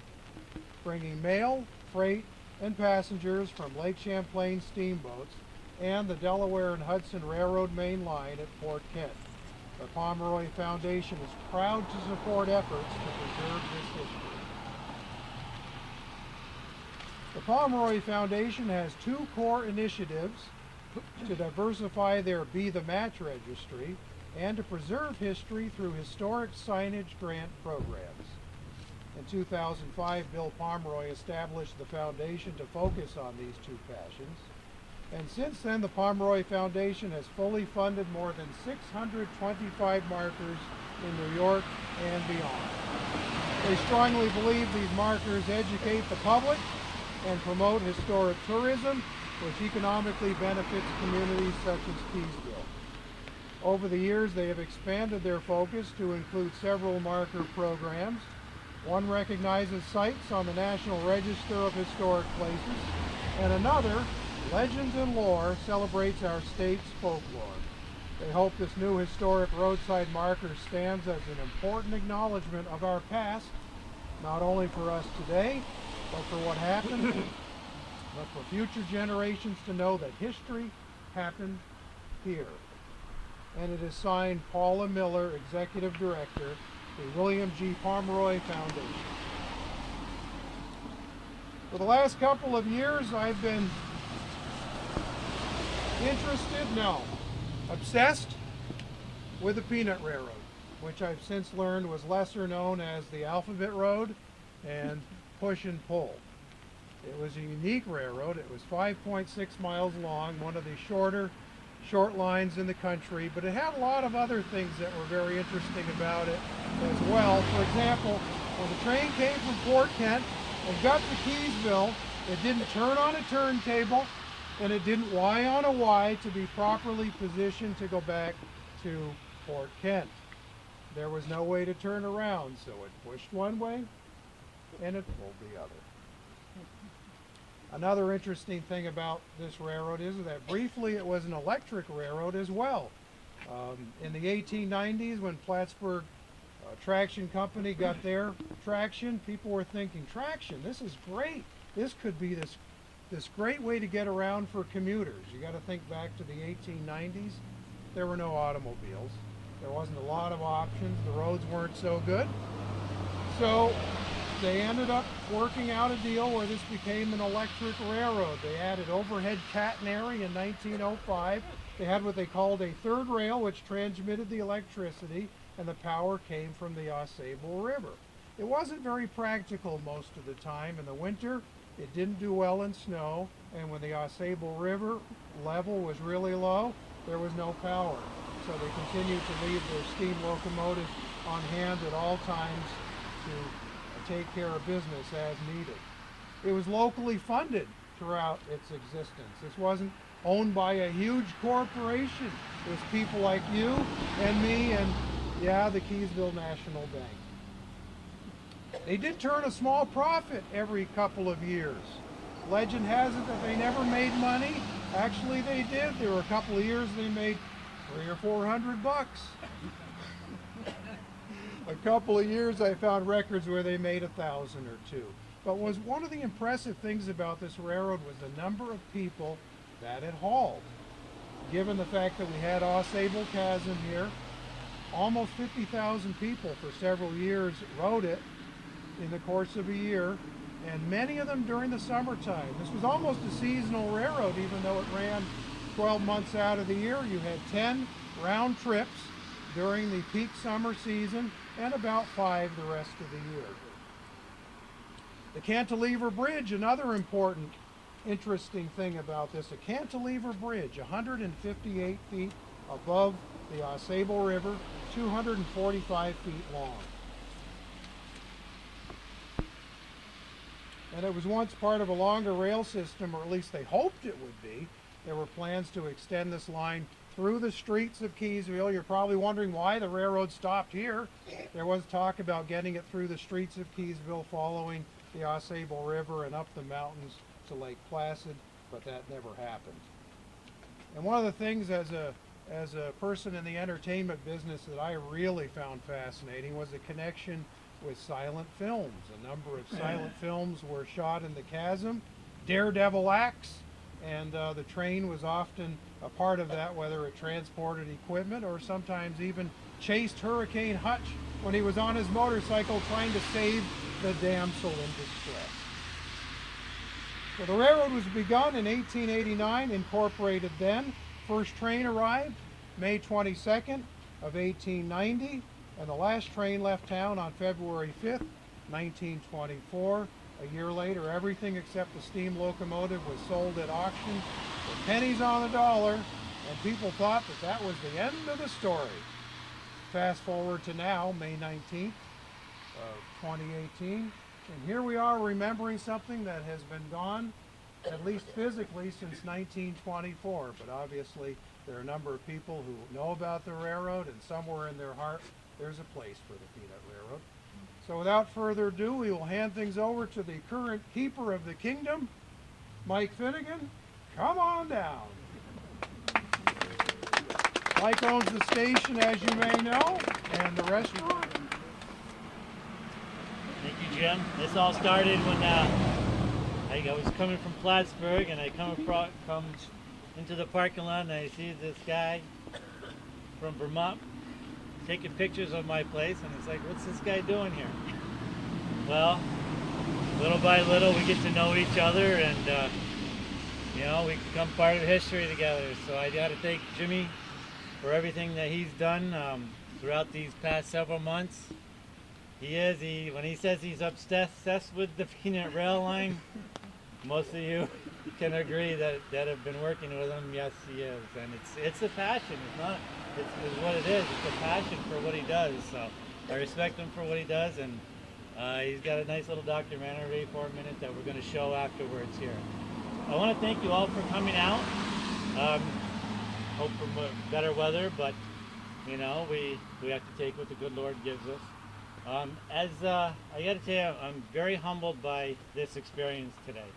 bringing mail, freight, and passengers from Lake Champlain steamboats and the Delaware and Hudson Railroad main line at Port Kent. The Pomeroy Foundation is proud to support efforts to preserve this history. The Pomeroy Foundation has two core initiatives to diversify their Be the Match registry and to preserve history through historic signage grant programs. In 2005, Bill Pomeroy established the foundation to focus on these two passions. And since then, the Pomeroy Foundation has fully funded more than 625 markers in New York and beyond. They strongly believe these markers educate the public and promote historic tourism, which economically benefits communities such as Keeseville. Over the years, they have expanded their focus to include several marker programs. One recognizes sites on the National Register of Historic Places, and another, Legends and Lore, celebrates our state's folklore. They hope this new historic roadside marker stands as an important acknowledgement of our past, not only for us today, but for what happened, but for future generations to know that history happened here. And it is signed Paula Miller, Executive Director, the William G. Pomeroy Foundation. For the last couple of years, I've been obsessed with the Peanut Railroad, which I've since learned was lesser known as the Alphabet Road and Push and Pull. It was a unique railroad. It was 5.6 miles long, one of the short lines in the country, but it had a lot of other things that were very interesting about it as well. For example, when the train came from Port Kent and got to Keeseville, It didn't turn on a turntable, and it didn't Y on a Y to be properly positioned to go back to Fort Kent. There was no way to turn around, so it pushed one way and it pulled the other. Another interesting thing about this railroad is that briefly it was an electric railroad as well. In the 1890s, when Plattsburgh Traction Company got their traction, people were thinking, traction, this is great. This could be this great way to get around for commuters. You got to think back to the 1890s. There were no automobiles. There wasn't a lot of options. The roads weren't so good. So they ended up working out a deal where this became an electric railroad. They added overhead catenary in 1905. They had what they called a third rail, which transmitted the electricity, and the power came from the Ausable River. It wasn't very practical most of the time. In the winter, it didn't do well in snow, and when the Ausable River level was really low, there was no power. So they continued to leave their steam locomotives on hand at all times to take care of business as needed. It was locally funded throughout its existence. This wasn't owned by a huge corporation. It was people like you and me and, yeah, the Keeseville National Bank. They did turn a small profit every couple of years. Legend has it that they never made money. Actually, they did. There were a couple of years they made $300 or $400. A couple of years I found records where they made 1,000 or two. But was one of the impressive things about this railroad was the number of people that it hauled. Given the fact that we had Ausable Chasm here, almost 50,000 people for several years rode it in the course of a year, and many of them during the summertime. This was almost a seasonal railroad, even though it ran 12 months out of the year. You had 10 round trips during the peak summer season and about 5 the rest of the year. The Cantilever Bridge, another important, interesting thing about this, a cantilever bridge, 158 feet above the Ausable River, 245 feet long. And it was once part of a longer rail system, or at least they hoped it would be. There were plans to extend this line through the streets of Keeseville. You're probably wondering why the railroad stopped here. There was talk about getting it through the streets of Keeseville, following the Ausable River and up the mountains to Lake Placid, but that never happened. And one of the things as a person in the entertainment business that I really found fascinating was the connection with silent films. A number of silent films were shot in the chasm. Daredevil acts, and the train was often a part of that, whether it transported equipment or sometimes even chased Hurricane Hutch when he was on his motorcycle trying to save the damsel in distress. So the railroad was begun in 1889, incorporated then. First train arrived May 22nd of 1890, and the last train left town on February 5th, 1924. A year later, everything except the steam locomotive was sold at auction for pennies on the dollar, and people thought that that was the end of the story. Fast forward to now, May 19th of 2018, and here we are remembering something that has been gone, at least physically, since 1924. But obviously, there are a number of people who know about the railroad, and somewhere in their heart, there's a place for the Peanut Railroad. So without further ado, we will hand things over to the current keeper of the kingdom, Mike Finnegan. Come on down. Mike owns the station, as you may know, and the restaurant. Thank you, Jim. This all started when I was coming from Plattsburgh, and I come into the parking lot, and I see this guy from Vermont taking pictures of my place, and it's like, what's this guy doing here? Well, little by little, we get to know each other, and we become part of history together. So I got to thank Jimmy for everything that he's done throughout these past several months. When he says he's obsessed with the Peanut Rail line, most of you can agree that have been working with him. Yes, he is, and it's a passion. It's what it is. It's a passion for what he does. So I respect him for what he does, and He's got a nice little documentary for a minute that we're going to show afterwards here. I want to thank you all for coming out. Hope for better weather, but you know, we have to take what the good Lord gives us. I got to tell you, I'm very humbled by this experience today.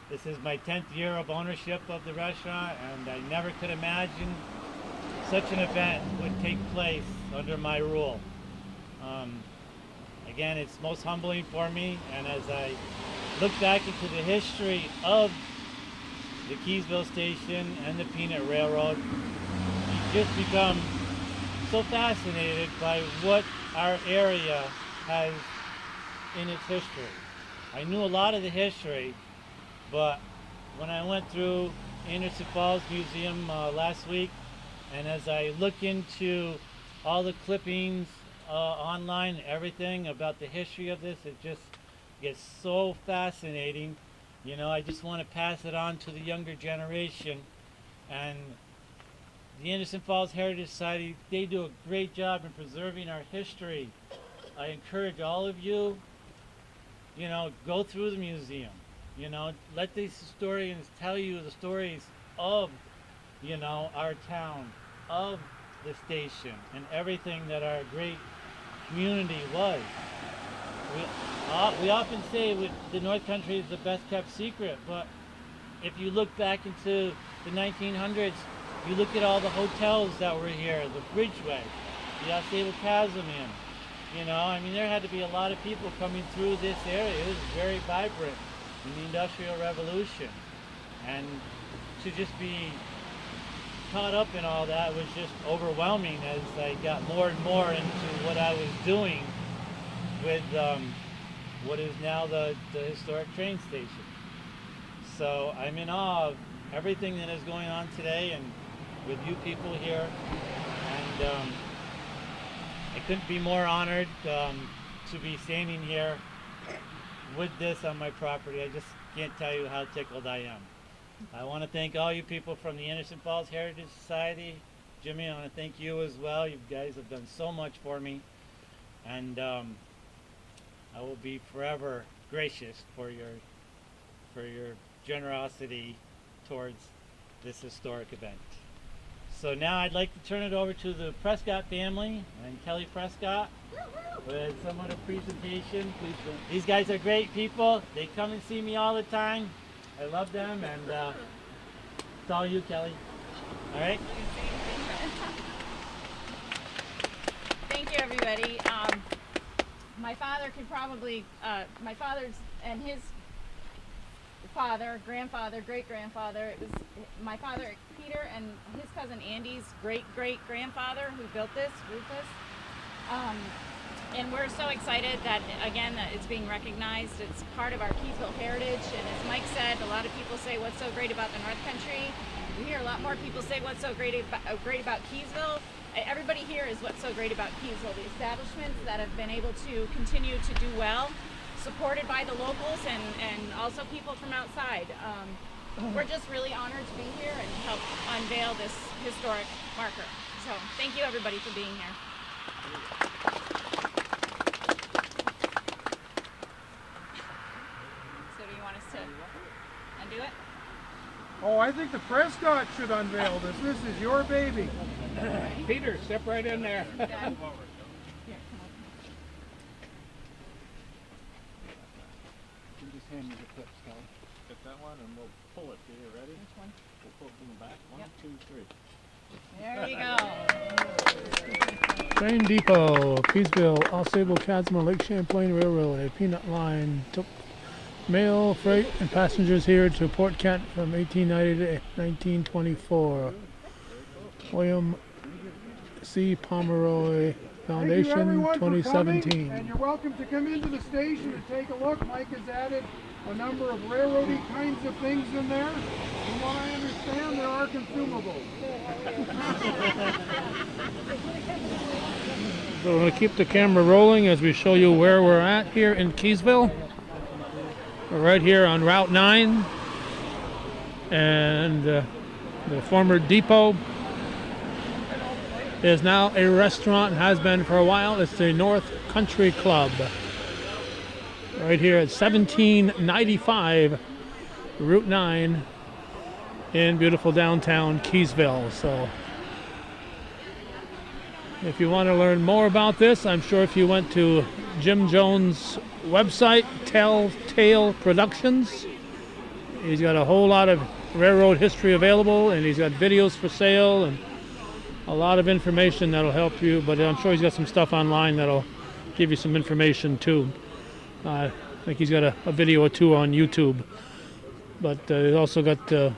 This is my 10th year of ownership of the restaurant, and I never could imagine such an event would take place under my rule. Again, it's most humbling for me, and as I look back into the history of the Keeseville station and the Peanut Railroad, you just become so fascinated by what our area has in its history. I knew a lot of the history, but when I went through Anderson Falls Museum last week, and as I look into all the clippings online, everything about the history of this, it just gets so fascinating. You know, I just want to pass it on to the younger generation. And the Anderson Falls Heritage Society, they do a great job in preserving our history. I encourage all of you, you know, go through the museum. You know, let these historians tell you the stories of, you know, our town, of the station, and everything that our great community was. We often say the North Country is the best kept secret, but if you look back into the 1900s, you look at all the hotels that were here, the Bridgeway, the Ausable Chasm Inn. You know, I mean, there had to be a lot of people coming through this area. It was very vibrant in the Industrial Revolution. And to just be caught up in all that was just overwhelming as I got more and more into what I was doing with what is now the historic train station. So I'm in awe of everything that is going on today and with you people here. And I couldn't be more honored to be standing here with this on my property. I just can't tell you how tickled I am. I want to thank all you people from the Anderson Falls Heritage Society. Jimmy, I want to thank you as well. You guys have done so much for me. And I will be forever gracious for your generosity towards this historic event. So now I'd like to turn it over to the Prescott family and Kelly Prescott with somewhat of a presentation. These guys are great people. They come and see me all the time. I love them, and it's all you, Kelly. All right? Thank you, everybody. My father could probably, my father's and his father, grandfather, great-grandfather, it was my father, Peter, and his cousin Andy's great-great-grandfather who built this, Rufus. And we're so excited that, again, that it's being recognized. It's part of our Keeseville heritage. And as Mike said, a lot of people say, what's so great about the North Country? We hear a lot more people say, what's so great about Keeseville? Everybody here is what's so great about Keeseville. The establishments that have been able to continue to do well, supported by the locals and also people from outside. We're just really honored to be here and help unveil this historic marker. So thank you, everybody, for being here. Undo it? Oh, I think the Prescott should unveil this. This is your baby. Peter, step right in there. Here, come on. You just hand me the clips, Kelly. Get that one and we'll pull it. Are you ready? Which one? We'll pull it from the back. One, Yep. 2, 3. There you go. Train Depot, Keeseville, Ausable Chasm, and Lake Champlain Railroad. A peanut line took mail, freight, and passengers here to Port Kent from 1890 to 1924. William C. Pomeroy Foundation, Thank you everyone 2017. for coming, and you're welcome to come into the station and take a look. Mike has added a number of railroady kinds of things in there. From what I understand, there are consumables. So we're going to keep the camera rolling as we show you where we're at here in Keeseville. We're right here on Route 9 and the former depot. is now a restaurant and has been for a while. It's the North Country Club. Right here at 1795 Route 9 in beautiful downtown Keeseville. So if you want to learn more about this, I'm sure if you went to Jim Jones' website, Telltale Productions, he's got a whole lot of railroad history available, and he's got videos for sale and a lot of information that'll help you. But I'm sure he's got some stuff online that'll give you some information too. I think he's got a video or two on YouTube. But he's also got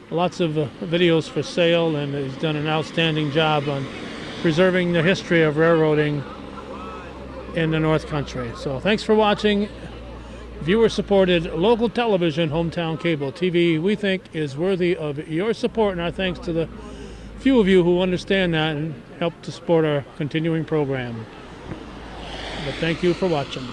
lots of videos for sale, and he's done an outstanding job on preserving the history of railroading in the North Country. So thanks for watching. Viewer-supported local television, hometown cable TV, we think is worthy of your support, and our thanks to the few of you who understand that and help to support our continuing program. But thank you for watching.